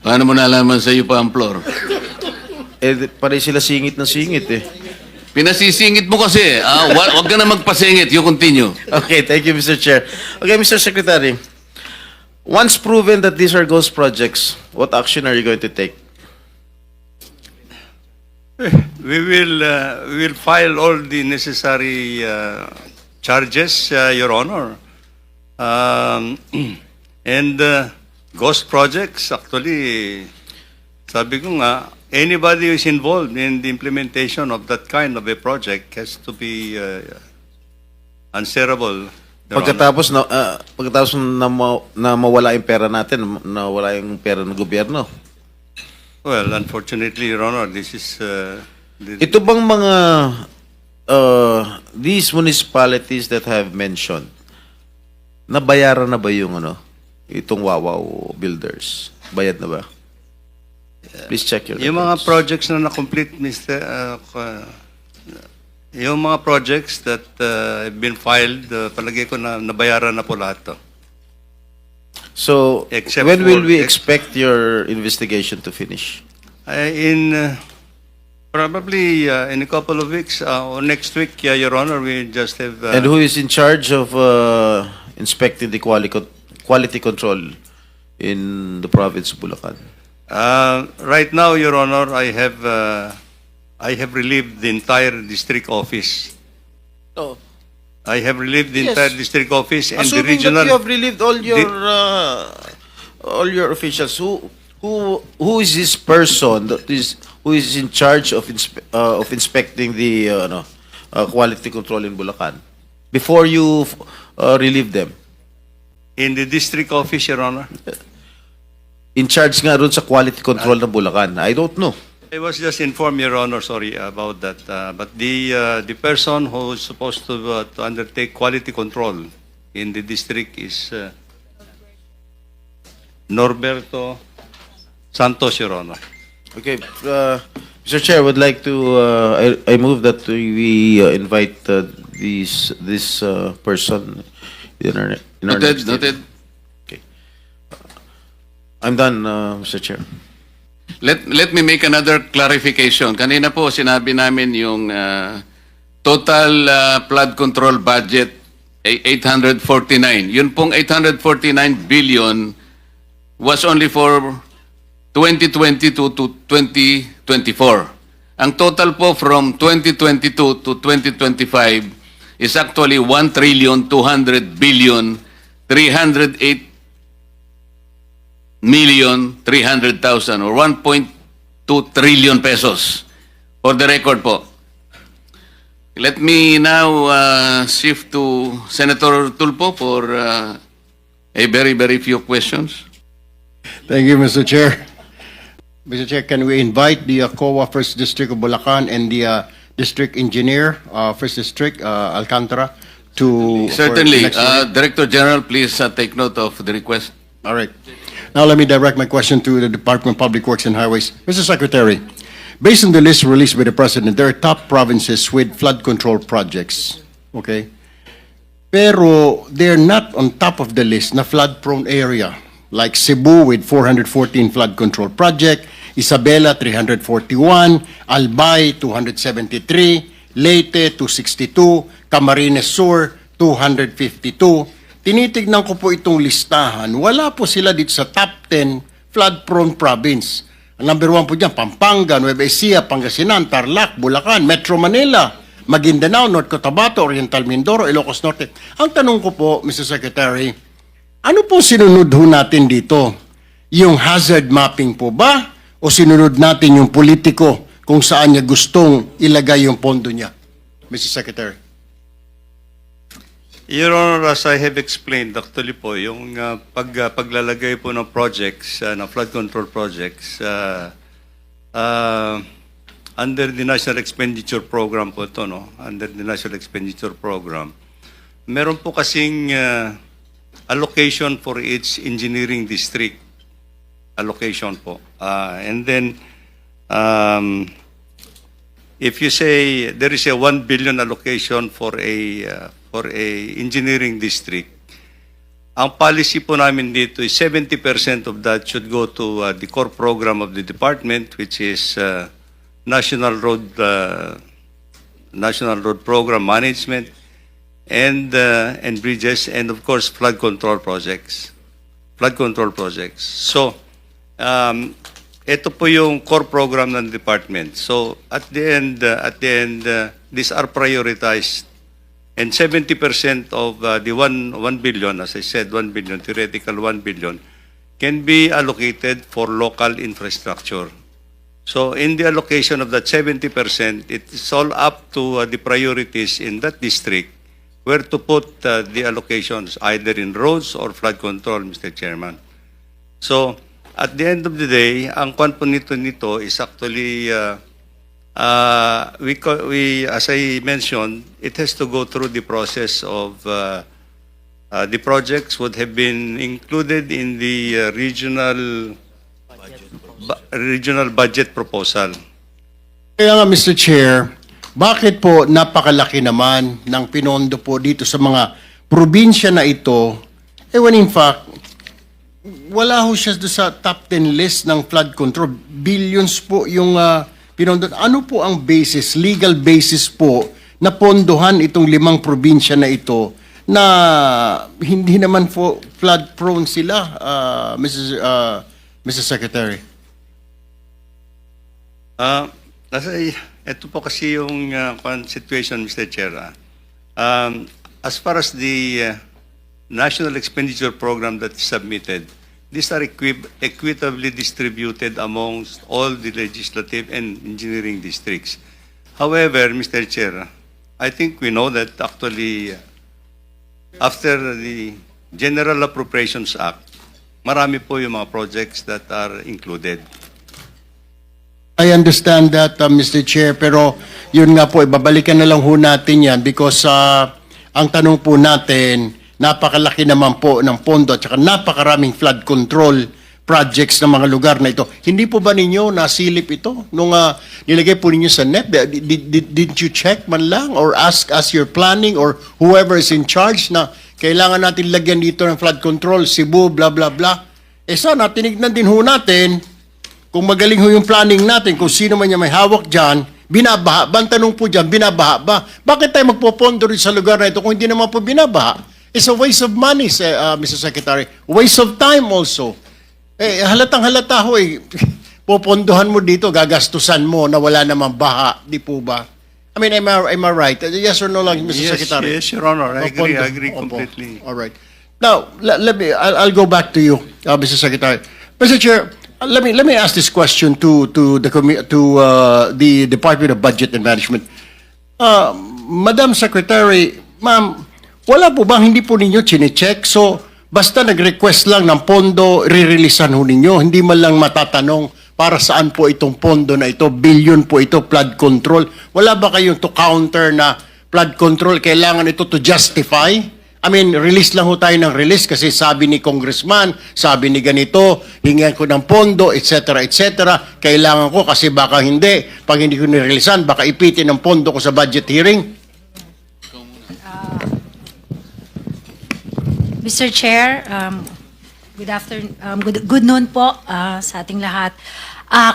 Paano mo nalaman sa iyo pa ang floor? Eh, pare sila singit na singit eh. Pinasisingit mo kasi. Wag ka na magpasingit. You continue. Okay, thank you, Mr. Chair. Okay, Mr. Secretary. Once proven that these are ghost projects, what action are you going to take? We will file all the necessary charges, Your Honor. And ghost projects, actually, sabi ko nga, anybody who is involved in the implementation of that kind of a project has to be answerable. Your Honor. Pagkatapos na mawala yung pera natin, nawala yung pera ng gobyerno. Well, unfortunately, Your Honor, this is... Ito bang mga these municipalities that have mentioned, nabayaran na ba yung itong Wawaw Builders? Bayad na ba? Please check your Yung mga records. projects na na-complete, Mr. Yung mga projects that have been filed, palagay ko na nabayaran na po lahat to. So, Except when will for- we expect your investigation to finish? Probably in a couple of weeks or next week, Your Honor, we just have... And who is in charge of inspecting the quality control in the province of Bulacan? Right now, Your Honor, I have relieved the entire district office. Oh. I have relieved the Yes. entire district office and the Assuming regional... that you have relieved all your officials, who is this person who is in charge of inspecting the quality control in Bulacan before you relieve them? In the district office, Your Honor. In charge nga ron sa quality control ng Bulacan. I don't know. I was just informed, Your Honor, sorry about that. But the person who is supposed to undertake quality control in the district is Norberto Santos, Your Honor. Okay, Mr. Chair, would like to I move that we invite this person in our next Noted. Okay. I'm done, Mr. Chair. Let me make another clarification. Kanina po sinabi namin yung total flood control budget ay 849. Yun pong 849 billion was only for 2022 to 2024. Ang total po from 2022 to 2025 is actually 1 trillion 200 billion 308 million 300,000 or 1.2 trillion pesos. For the record po. Let me now shift to Senator Tulfo for a very, very few questions. Thank you, Mr. Chair. Mr. Chair, can we invite the COA First District of Bulacan and the District Engineer, First District, Alcantara, to... for Certainly. next hearing? Director General, please take note of the request. All right. Now let me direct my question to the Department of Public Works and Highways. Mr. Secretary, based on the list released by the President, there are top provinces with flood control projects. Okay? Pero they're not on top of the list na flood-prone area, like Cebu with 414 flood control project, Isabela 341, Albay 273, Leyte 262, Camarines Sur 252. Tinitignan ko po itong listahan. Wala po sila dito sa top 10 flood-prone province. Ang number 1 po dyan, Pampanga, Nueva Ecija, Pangasinan, Tarlac, Bulacan, Metro Manila, Maguindanao, North Cotabato, Oriental Mindoro, Ilocos Norte. Ang tanong ko po, Mr. Secretary, ano po sinunod ho natin dito? Yung hazard mapping po ba? O sinunod natin yung politiko kung saan niya gustong ilagay yung pondo niya? Mr. Secretary. Your Honor, as I have explained, actually po, yung paglalagay po ng projects, ng flood control projects, under the National Expenditure Program po ito, no? Under the National Expenditure Program, meron po kasing allocation for each engineering district. Allocation po. And then, if you say there is a 1 billion allocation for a engineering district, ang policy po namin dito is 70% of that should go to the core program of the department, which is National Road Program Management and bridges, and of course flood control projects. So, ito po yung core program ng department. So at the end, these are prioritized. And 70% of the 1 billion, as I said, 1 billion, theoretical 1 billion, can be allocated for local infrastructure. So in the allocation of that 70%, it's all up to the priorities in that district where to put the allocations, either in roads or flood control, Mr. Chairman. So at the end of the day, ang kwan po nito is actually we, as I mentioned, it has to go through the process of the projects would have been included in the regional budget proposal. Kaya nga, Mr. Chair, bakit po napakalaki naman ng pinondo po dito sa mga probinsya na ito, when in fact, wala ho siya sa top 10 list ng flood control. Billions po yung pinondo. Ano po ang basis, legal basis po, na pondohan itong 5 probinsya na ito na hindi naman po flood prone sila, Mr. Secretary? Ito po kasi yung situation, Mr. Chair. As far as the National Expenditure Program that is submitted, these are equitably distributed amongst all the legislative and engineering districts. However, Mr. Chair, I think we know that actually after the General Appropriations Act, marami po yung mga projects that are included. I understand that, Mr. Chair, pero yun nga po, ibabalikan na lang ho natin yan because ang tanong po natin, napakalaki naman po ng pondo at saka napakaraming flood control projects ng mga lugar na ito. Hindi po ba ninyo nasilip ito nung nilagay po ninyo sa NEP? Did you check man lang or ask as you're planning or whoever is in charge na kailangan natin lagyan dito ng flood control, Cebu, blah, blah, blah. Sana, tinignan din ho natin kung magaling ho yung planning natin, kung sino man niya may hawak dyan, binabaha ba? Ang tanong po dyan, binabaha ba? Bakit tayo magpopondo rin sa lugar na ito kung hindi naman po binabaha? It's a waste of money, Mr. Secretary. Waste of time also. Halatang-halata ho popondohan mo dito, gagastusan mo na wala namang baha, di po ba? I mean, am I right? Yes or no lang, Mr. Secretary? Yes, Your Honor. I agree Opo. completely. All right. Now, I'll go back to you, Mr. Secretary. Mr. Chair, let me ask this question to the Department of Budget and Management. Madam Secretary, ma'am, wala po bang hindi po ninyo chinecheck? So, basta nag-request lang ng pondo, ririlisan ho ninyo. Hindi man lang matatanong para saan po itong pondo na ito, billion po ito, flood control. Wala ba kayong to counter na flood control, kailangan ito to justify? I mean, release lang ho tayo ng release kasi sabi ni congressman, sabi ni ganito, hingan ko ng pondo, etc., etc. Kailangan ko kasi baka hindi. Pag hindi ko nireleasan, baka ipitin ng pondo ko sa budget hearing. Mr. Chair, good afternoon, good noon po sa ating lahat.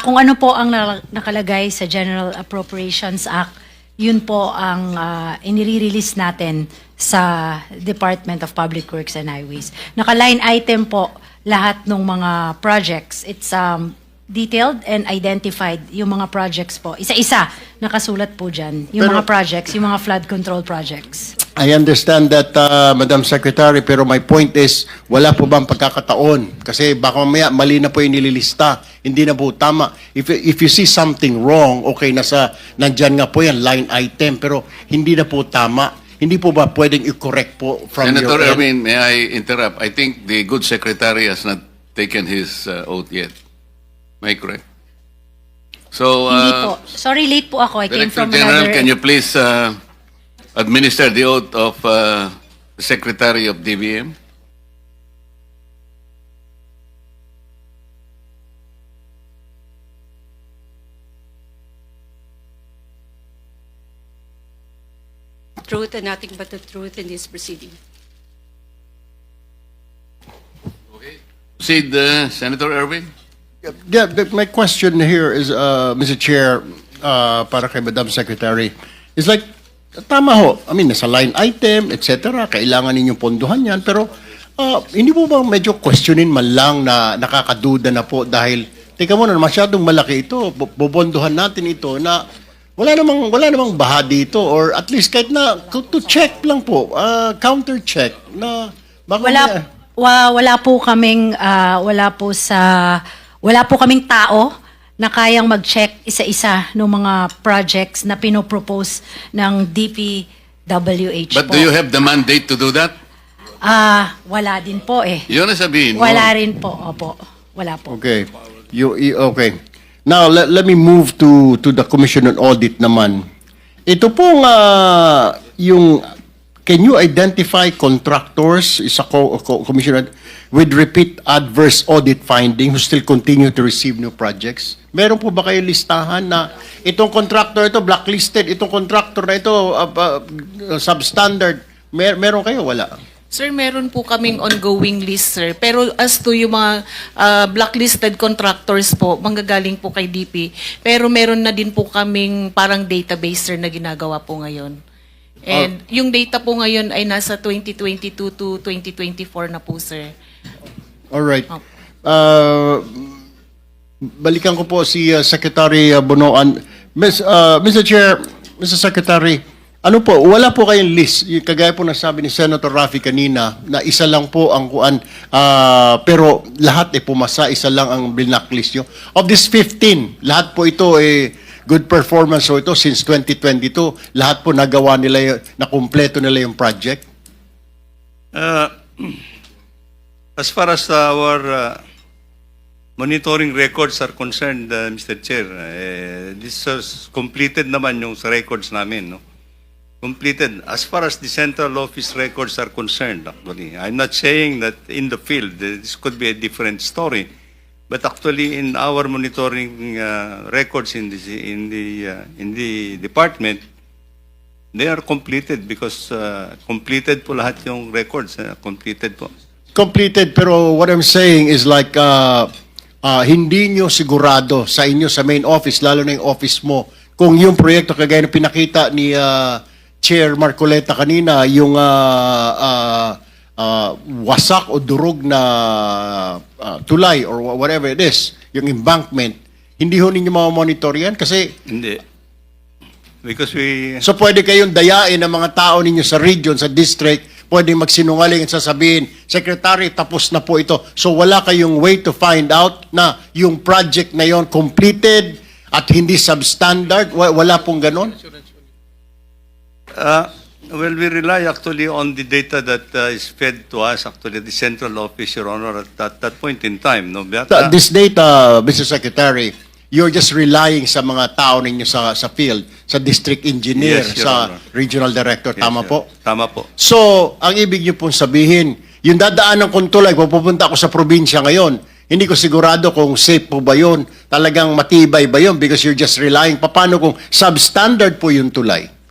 Kung ano po ang nakalagay sa General Appropriations Act, yun po ang inire-release natin sa Department of Public Works and Highways. Naka-line item po lahat ng mga projects. It's detailed and identified yung mga projects po. Isa-isa nakasulat po dyan. Yung mga projects, yung mga flood control projects. I understand that, Madam Secretary, pero my point is, wala po bang pagkakataon? Kasi baka mamaya mali na po yung nililista. Hindi na po tama. If you see something wrong, okay, nandyan nga po yan, line item, pero hindi na po tama. Hindi po ba pwedeng i-correct po from Senator your end? Erwin, may I interrupt? I think the good secretary has not taken his oath yet. Am I correct? So, Hindi po. Sorry, late po ako. I came Director from General, another... can you please administer the oath of the Secretary of DBM? Truth and nothing but the truth in this proceeding. Proceed, Senator Erwin. Yeah, my question here is, Mr. Chair, para kay Madam Secretary, is like, tama ho, I mean, nasa line item, etc., kailangan ninyong pondohan yan, pero hindi po ba medyo questionin man lang na nakakaduda na po dahil, teka muna, masyadong malaki ito, bobondohan natin ito na wala namang baha dito, or at least kahit na to check lang po, counter check na baka Wala po kaming tao na kayang mag-check isa-isa ng mga projects na pinopropose ng DPWH But po. do you have the mandate to do that? Wala din po eh. Yun ang sabihin mo. Wala rin po, opo. Wala po. Okay. Okay. Now, let me move to the Commission on Audit naman. Ito pong can you identify contractors, isa commissioner, with repeat adverse audit finding who still continue to receive new projects? Meron po ba kayo listahan na itong contractor ito blacklisted, itong contractor na ito substandard? Meron kayo? Wala. Sir, meron po kaming ongoing list, sir. Pero as to yung mga blacklisted contractors po, manggagaling po kay DP. Pero meron na din po kaming parang database, sir, na ginagawa po ngayon. And yung data po ngayon ay nasa 2022 to 2024 na po, sir. All right. Balikan ko po si Secretary Bonoan. Mr. Chair, Mr. Secretary, ano po, wala po kayong list. Yung kagaya po nasabi ni Senator Raffy kanina, na isa lang po ang kuan, pero lahat pumasa, isa lang ang blacklist nyo. Of this 15, lahat po ito good performance so ito since 2022, lahat po nagawa nila, na kumpleto nila yung project? As far as our monitoring records are concerned, Mr. Chair, this is completed naman yung sa records namin, no? Completed. As far as the central office records are concerned, actually, I'm not saying that in the field, this could be a different story. But actually, in our monitoring records in the department, they are completed because completed po lahat yung records. Completed po. Completed, pero what I'm saying is like, hindi nyo sigurado sa inyo sa main office, lalo na yung office mo, kung yung proyekto kagaya na pinakita ni Chair Marcoleta kanina, yung wasak o durog na tulay or whatever it is, yung embankment, hindi ho ninyo monitor yan? Kasi, Hindi. Because we... so pwede kayong dayain ng mga tao ninyo sa region, sa district, pwede magsinungaling at sasabihin, Secretary, tapos na po ito. So wala kayong way to find out na yung project na yon completed at hindi substandard? Wala pong ganon? Well, we rely actually on the data that is fed to us, actually, the central office, Your Honor, at that point in time. No? But, This data, Mr. Secretary, you're just relying sa mga tao ninyo sa field, sa district engineer, Yes, Your sa Honor. regional director. Yes, Tama sir. po? Tama po. So, ang ibig niyo pong sabihin, yung dadaan ng kuntulay, pupunta ako sa probinsya ngayon, hindi ko sigurado kung safe po ba yun, talagang matibay ba yun, because you're just relying. Paano kung substandard po yung tulay?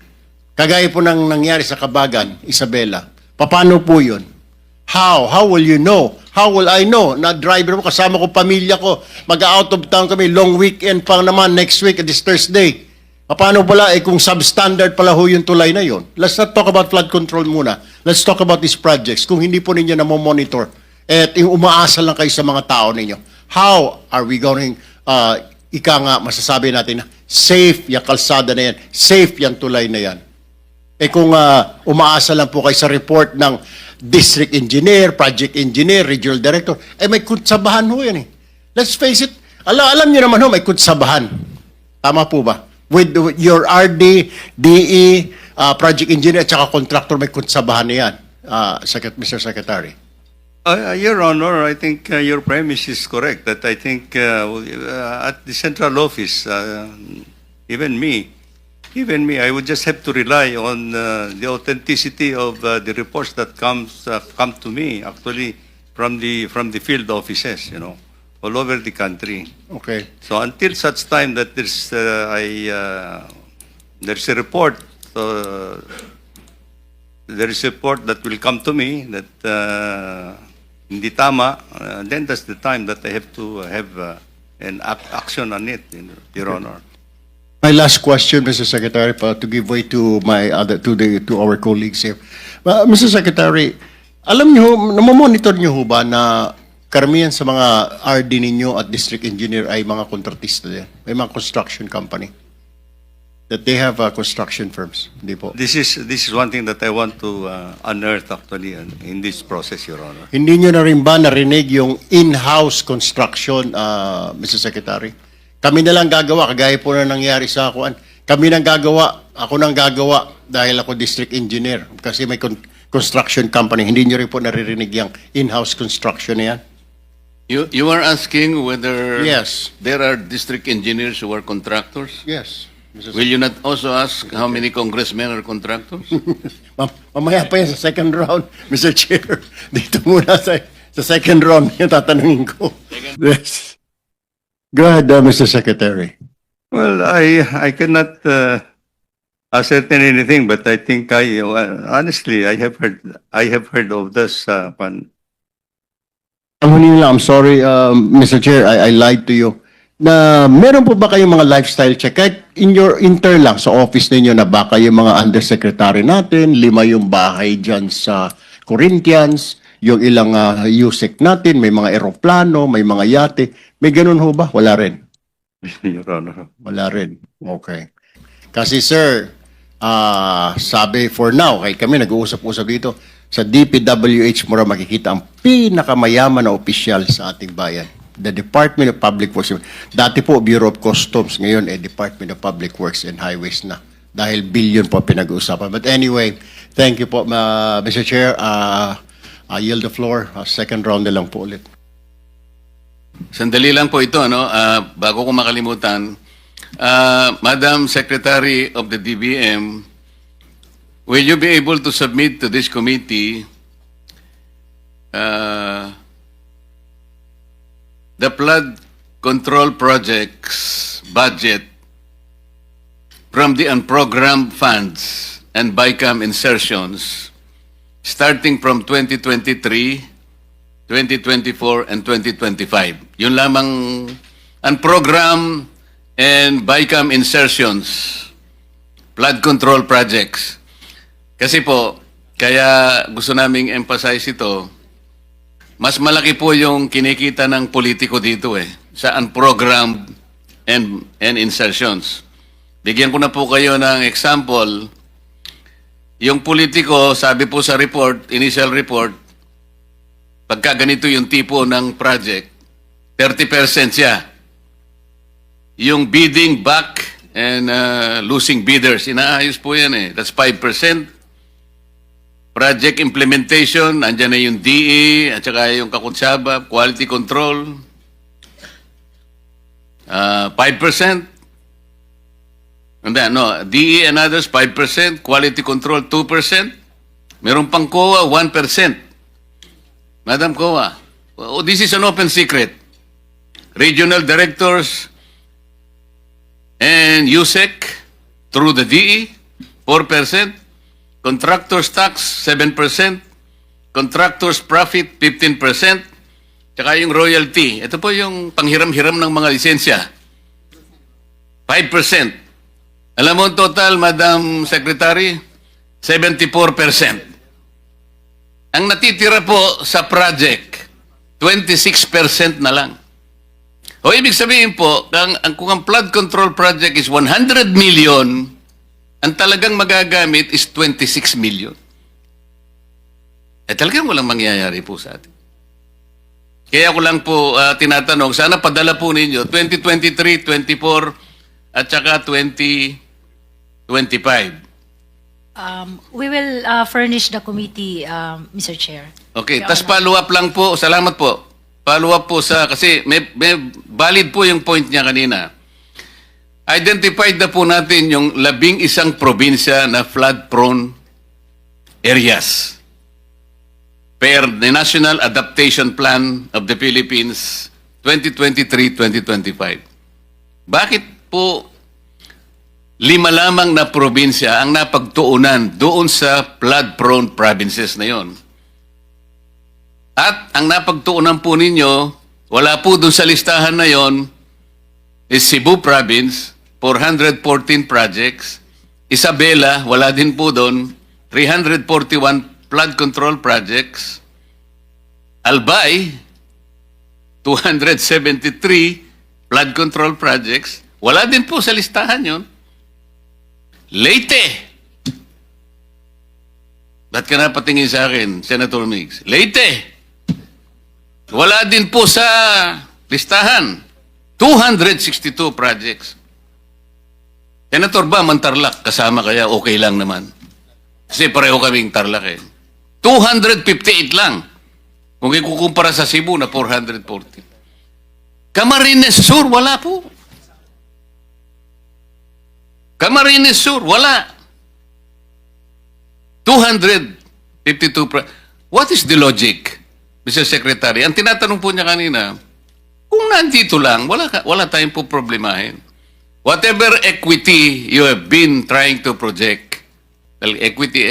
Kagaya po nang nangyari sa Kabagan, Isabela. Paano po yun? How? How will you know? How will I know? Na driver mo, kasama ko, pamilya ko. Mag-out of town kami, long weekend pa naman next week at this Thursday. Paano pala, kung substandard pala ho yung tulay na yon? Let's not talk about flood control muna. Let's talk about these projects. Kung hindi po ninyo na monitor at umaasa lang kayo sa mga tao ninyo, how are we going, ika nga, masasabi natin na safe yung kalsada na yan, safe yung tulay na yan? Kung umaasa lang po kayo sa report ng district engineer, project engineer, regional director, may kutsabahan ho yan eh. Let's face it, alam nyo naman ho, may kutsabahan. Tama po ba? With your RD, DE, project engineer, at saka contractor, may kutsabahan na yan, Mr. Secretary. Your Honor, I think your premise is correct. That I think at the central office, even me, I would just have to rely on the authenticity of the reports that come to me actually from the field offices, all over the country. Okay. So until such time that there's a report, there is a report that will come to me that hindi tama, then that's the time that I have to have an action on it, Your Honor. My last question, Mr. Secretary, to give way to to our colleagues here. Mr. Secretary, alam niyo, namomonitor niyo ho ba na karamihan sa mga RD ninyo at district engineer ay mga kontratista din? May mga construction company? That they have construction firms? Hindi po. This is one thing that I want to unearth actually in this process, Your Honor. Hindi nyo na rin ba narinig yung in-house construction, Mr. Secretary? Kami na lang gagawa, kagaya po na nangyari sa akuan. Kami nang gagawa, ako nang gagawa dahil ako district engineer. Kasi may construction company. Hindi nyo rin po naririnig yung in-house construction na yan? You are asking whether Yes. there are district engineers who are contractors? Yes. Will you not also ask how many congressmen are contractors? Mamaya pa yan sa second round, Mr. Chair. Dito muna sa second round yung tatanungin ko. Yes. Go ahead, Mr. Secretary. Well, I cannot ascertain anything, but I think honestly I have heard of this I'm sorry, Mr. Chair, I lied to you. Na meron po ba kayong mga lifestyle check? Kahit in your intern lang sa office ninyo na baka yung mga undersecretary natin, 5 yung bahay dyan sa Corinthians, yung ilang USEC natin, may mga eroplano, may mga yate. May ganun ho ba? Wala rin. Your Honor. Wala rin. Okay. Kasi sir, sabi for now, kay kami nag-uusap-usap dito, sa DPWH mo rin makikita ang pinakamayaman na opisyal sa ating bayan. The Department of Public Works. Dati po, Bureau of Customs. Ngayon, Department of Public Works and Highways na. Dahil billion po pinag-uusapan. But anyway, thank you po, Mr. Chair. I yield the floor. Second round na lang po ulit. Sandali lang po ito, bago ko makalimutan. Madam Secretary of the DBM, will you be able to submit to this committee the flood control projects budget from the unprogrammed funds and BICAM insertions starting from 2023, 2024, and 2025? Yun lamang unprogrammed and BICAM insertions, flood control projects. Kasi po, kaya gusto naming emphasize ito, mas malaki po yung kinikita ng politiko dito sa unprogrammed and insertions. Bigyan ko na po kayo ng example. Yung politiko, sabi po sa report, initial report, pagka ganito yung tipo ng project, 30% siya. Yung bidding back and losing bidders, inaayos po yan That's 5%. Project implementation, andyan na yung DE, at saka yung kakutsaba, quality control, 5%. DE and others, 5%, quality control, 2%. Meron pang COA, 1%. Madam COA, this is an open secret. Regional directors and USEC through the DE, 4%. Contractors tax, 7%. contractor's profit 15%, tsaka yung royalty. Ito po yung panghiram-hiram ng mga lisensya. 5%. Alam mo ang total, Madam Secretary? 74%. Ang natitira po sa project, 26% na lang. O ibig sabihin po, kung ang flood control project is 100 million, ang talagang magagamit is 26 million. Talagang walang mangyayari po sa atin. Kaya ko lang po tinatanong, sana padala po ninyo 2023, 24, at saka 2025. We will furnish the committee, Mr. Chair. Okay, Your tas Honor. follow up lang po. Salamat po. Follow up po kasi may valid po yung point niya kanina. Identified na po natin yung 11 probinsya na flood-prone areas per the National Adaptation Plan of the Philippines 2023-2025. Bakit po 5 lamang na probinsya ang napagtuunan doon sa flood-prone provinces na yon? At ang napagtuunan po ninyo, wala po doon sa listahan na yon, is Cebu Province, 414 projects. Isabela, wala din po doon, 341 flood control projects. Albay, 273 flood control projects. Wala din po sa listahan yon. Leyte. Ba't ka napatingin sa akin, Senator Migs? Leyte. Wala din po sa listahan. 262 projects. Senator ba, Tarlac, kasama kaya okay lang naman? Kasi pareho kaming Tarlac eh. 258 lang. Kung ikukumpara sa Cebu na 440. Camarines Sur, wala po. Camarines Sur, wala. 252 What is the logic, Mr. Secretary? Ang tinatanong po niya kanina, kung nandito lang, wala tayong po problemahin. Whatever equity you have been trying to project, equity.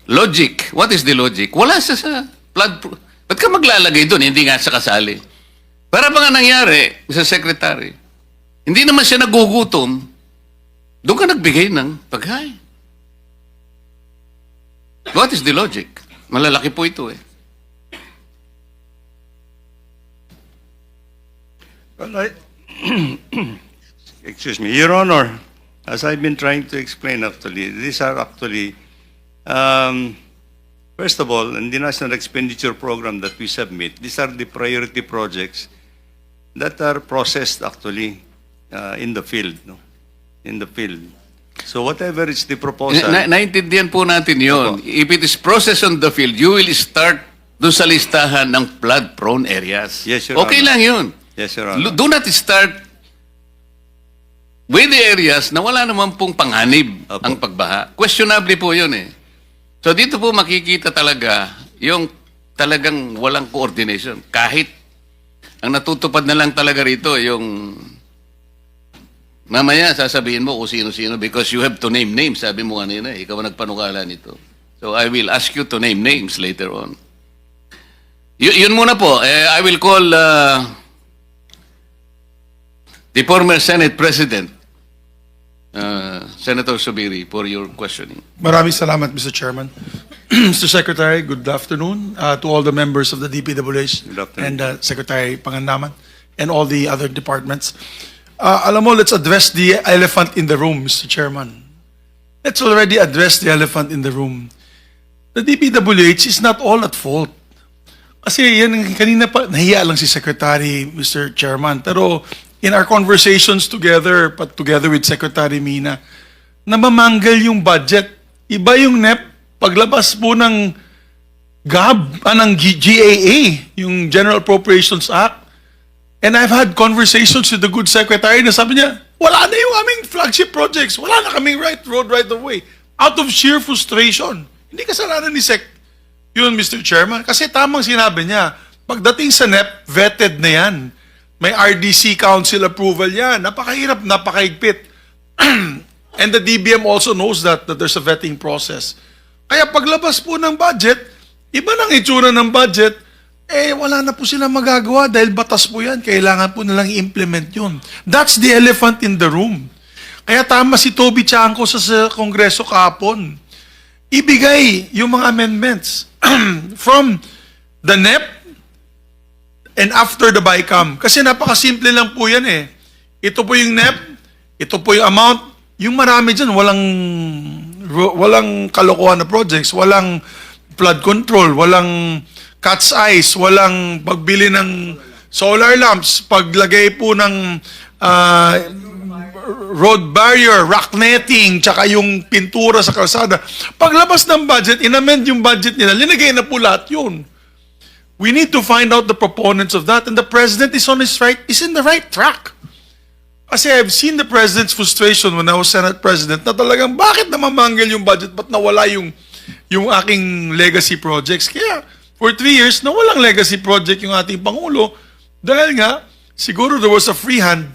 Logic. What is the logic? Wala sa flood. Ba't ka maglalagay doon? Hindi nga sa kasali. Para ba nga nangyari, Mr. Secretary? Hindi naman siya nagugutom. Doon ka nagbigay ng pagkain. What is the logic? Malalaki po ito eh. Well, excuse me, Your Honor, as I've been trying to explain actually, these are actually, first of all, in the National Expenditure Program that we submit, these are the priority projects that are processed actually in the field, no? In the field. So whatever is the proposal. Naintindihan po natin yun. If it is processed on the field, you will start doon sa listahan ng flood-prone areas. Yes, Your Okay Honor. lang yun. Yes, Your Honor. Do not start with the areas na wala naman pong panganib Opo. ang pagbaha. Questionable po yun eh. So dito po makikita talaga yung talagang walang coordination. Kahit ang natutupad na lang talaga rito yung mamaya sasabihin mo kung sino-sino because you have to name names. Sabi mo kanina, ikaw ang nagpanukala nito. So I will ask you to name names later on. Yun muna po. I will call the former Senate President, Senator Subiri, for your questioning. Maraming salamat, Mr. Chairman. Mr. Secretary, good afternoon to all the members of the DPWH Good afternoon. and Secretary Pangandaman and all the other departments. Alam mo, let's address the elephant in the room, Mr. Chairman. Let's already address the elephant in the room. The DPWH is not all at fault. Kasi yan, kanina pa, nahiya lang si Secretary, Mr. Chairman. Pero in our conversations together, but together with Secretary Mina, namamanggal yung budget. Iba yung NEP, paglabas po ng ng GAA, yung General Appropriations Act. And I've had conversations with the good secretary na sabi niya, wala na yung aming flagship projects. Wala na kaming road right of way. Out of sheer frustration. Hindi kasalanan ni Sec. Yun, Mr. Chairman. Kasi tamang sinabi niya, pagdating sa NEP, vetted na yan. May RDC Council approval yan. Napakahirap, napakaigpit. And the DBM also knows that there's a vetting process. Kaya paglabas po ng budget, iba nang itsura ng budget, wala na po silang magagawa dahil batas po yan. Kailangan po nilang i-implement yun. That's the elephant in the room. Kaya tama si Toby Chanco sa Kongreso kahapon. Ibigay yung mga amendments from the NEP and after the BICAM. Kasi napakasimple lang po yan eh. Ito po yung NEP, ito po yung amount. Yung marami dyan, walang kalokohan na projects, walang flood control, walang cat's eyes, walang pagbili ng solar lamps, paglagay po ng road barrier, rock netting, tsaka yung pintura sa kalsada. Paglabas ng budget, inamend yung budget nila, linagay na po lahat yun. We need to find out the proponents of that, and the President is in the right track. Kasi I've seen the President's frustration when I was Senate President na talagang bakit namamanggal yung budget, ba't nawala yung aking legacy projects. Kaya for 3 years, nawalang legacy project yung ating Pangulo dahil nga, siguro there was a free hand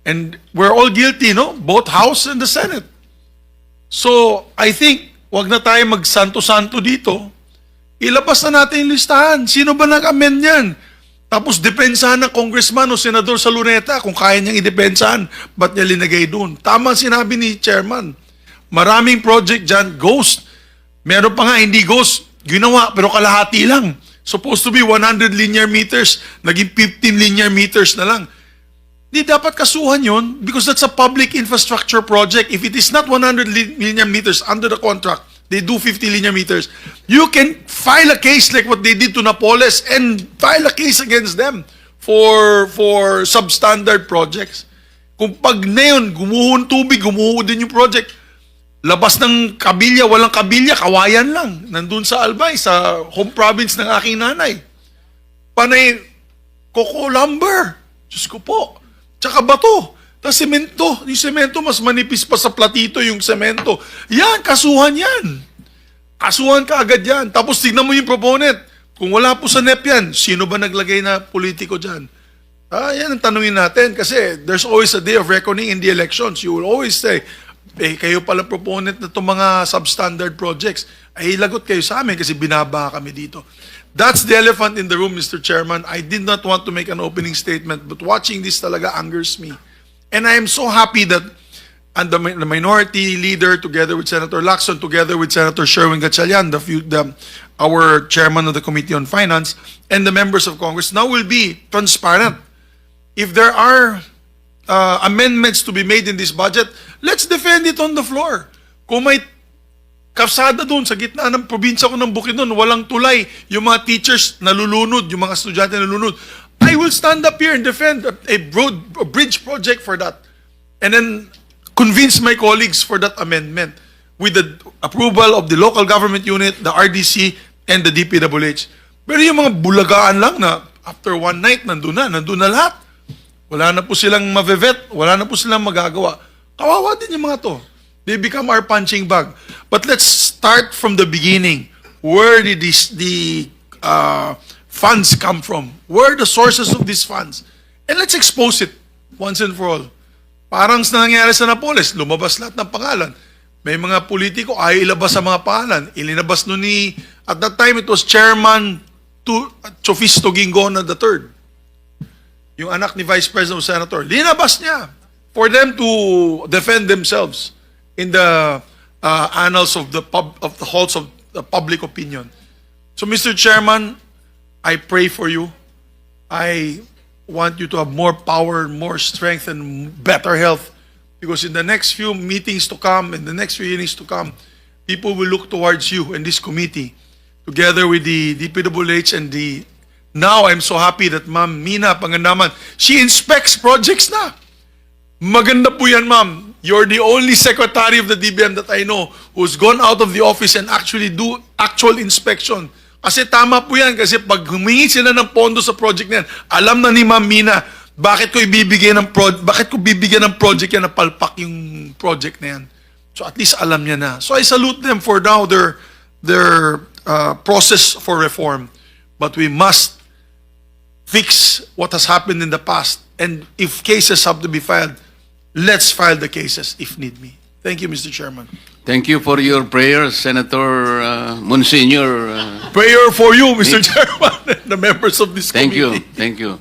and we're all guilty, no? Both House and the Senate. So, I think, wag na tayo magsanto-santo dito. Ilabas na natin yung listahan. Sino ba nag-amend yan? Tapos depensahan ng congressman o senador sa Luneta kung kaya niyang idepensahan, ba't niya linagay doon? Tama sinabi ni chairman. Maraming project dyan, ghost. Meron pa nga hindi ghost, ginawa pero kalahati lang. Supposed to be 100 linear meters, naging 15 linear meters na lang. Di dapat kasuhan yun because that's a public infrastructure project. If it is not 100 linear meters under the contract, they do 50 linear meters. You can file a case like what they did to Napoles and file a case against them for substandard projects. Kung pag na yun, gumuhon tubig, gumuho din yung project. Labas ng kabilya, walang kabilya, kawayan lang. Nandun sa Albay, sa home province ng aking nanay. Panay, coco lumber. Diyos ko po. Tsaka bato. Tapos semento. Yung semento mas manipis pa sa platito yung semento. Yan, kasuhan yan. Kasuhan ka agad yan. Tapos tignan mo yung proponent. Kung wala po sa NEP yan, sino ba naglagay na politiko dyan? Yan ang tanungin natin. Kasi there's always a day of reckoning in the elections. You will always say, kayo pala proponent na itong mga substandard projects. Lagot kayo sa amin kasi binaba kami dito. That's the elephant in the room, Mr. Chairman. I did not want to make an opening statement, but watching this talaga angers me. And I am so happy that the minority leader, together with Senator Lacson, together with Senator Sherwin Gatchalian, our chairman of the Committee on Finance, and the members of Congress now will be transparent. If there are amendments to be made in this budget, let's defend it on the floor. Kung may kalsada doon sa gitna ng probinsya ko ng Bukidnon, walang tulay, yung mga teachers nalulunod, yung mga estudyante nalulunod, I will stand up here and defend a bridge project for that. And then convince my colleagues for that amendment with the approval of the local government unit, the RDC, and the DPWH. Pero yung mga bulagaan lang na after one night, nandun na lahat. Wala na po silang mavevet, wala na po silang magagawa. Kawawa din yung mga to. They become our punching bag. But let's start from the beginning. Where did the funds come from? Where are the sources of these funds? And let's expose it once and for all. Parang sa nangyari sa Napoles, lumabas lahat ng pangalan. May mga politiko ayaw ilabas sa mga pangalan. Ilinabas nun at that time it was Chairman Chofisto Gingona III. Yung anak ni Vice President o Senator. Linabas niya for them to defend themselves in the annals of the halls of the public opinion. So Mr. Chairman, I pray for you. I want you to have more power, more strength, and better health. Because in the next few meetings to come, in the next few hearings to come, people will look towards you and this committee, together with the DPWH and now I'm so happy that Ma'am Mina Pangandaman, she inspects projects na. Maganda po yan, ma'am. You're the only secretary of the DBM that I know who's gone out of the office and actually do actual inspection. Kasi tama po yan, kasi pag humingi sila ng pondo sa project na yan, alam na ni Ma'am Mina, bakit ko bibigyan ng project yan na palpak yung project na yan. So at least alam niya na. So I salute them for now their process for reform. But we must fix what has happened in the past. And if cases have to be filed, let's file the cases if need be. Thank you, Mr. Chairman. Thank you for your prayers, Senator Monsignor. Prayer for you, Mr. Chairman, and the members of this Thank committee. you. Thank you.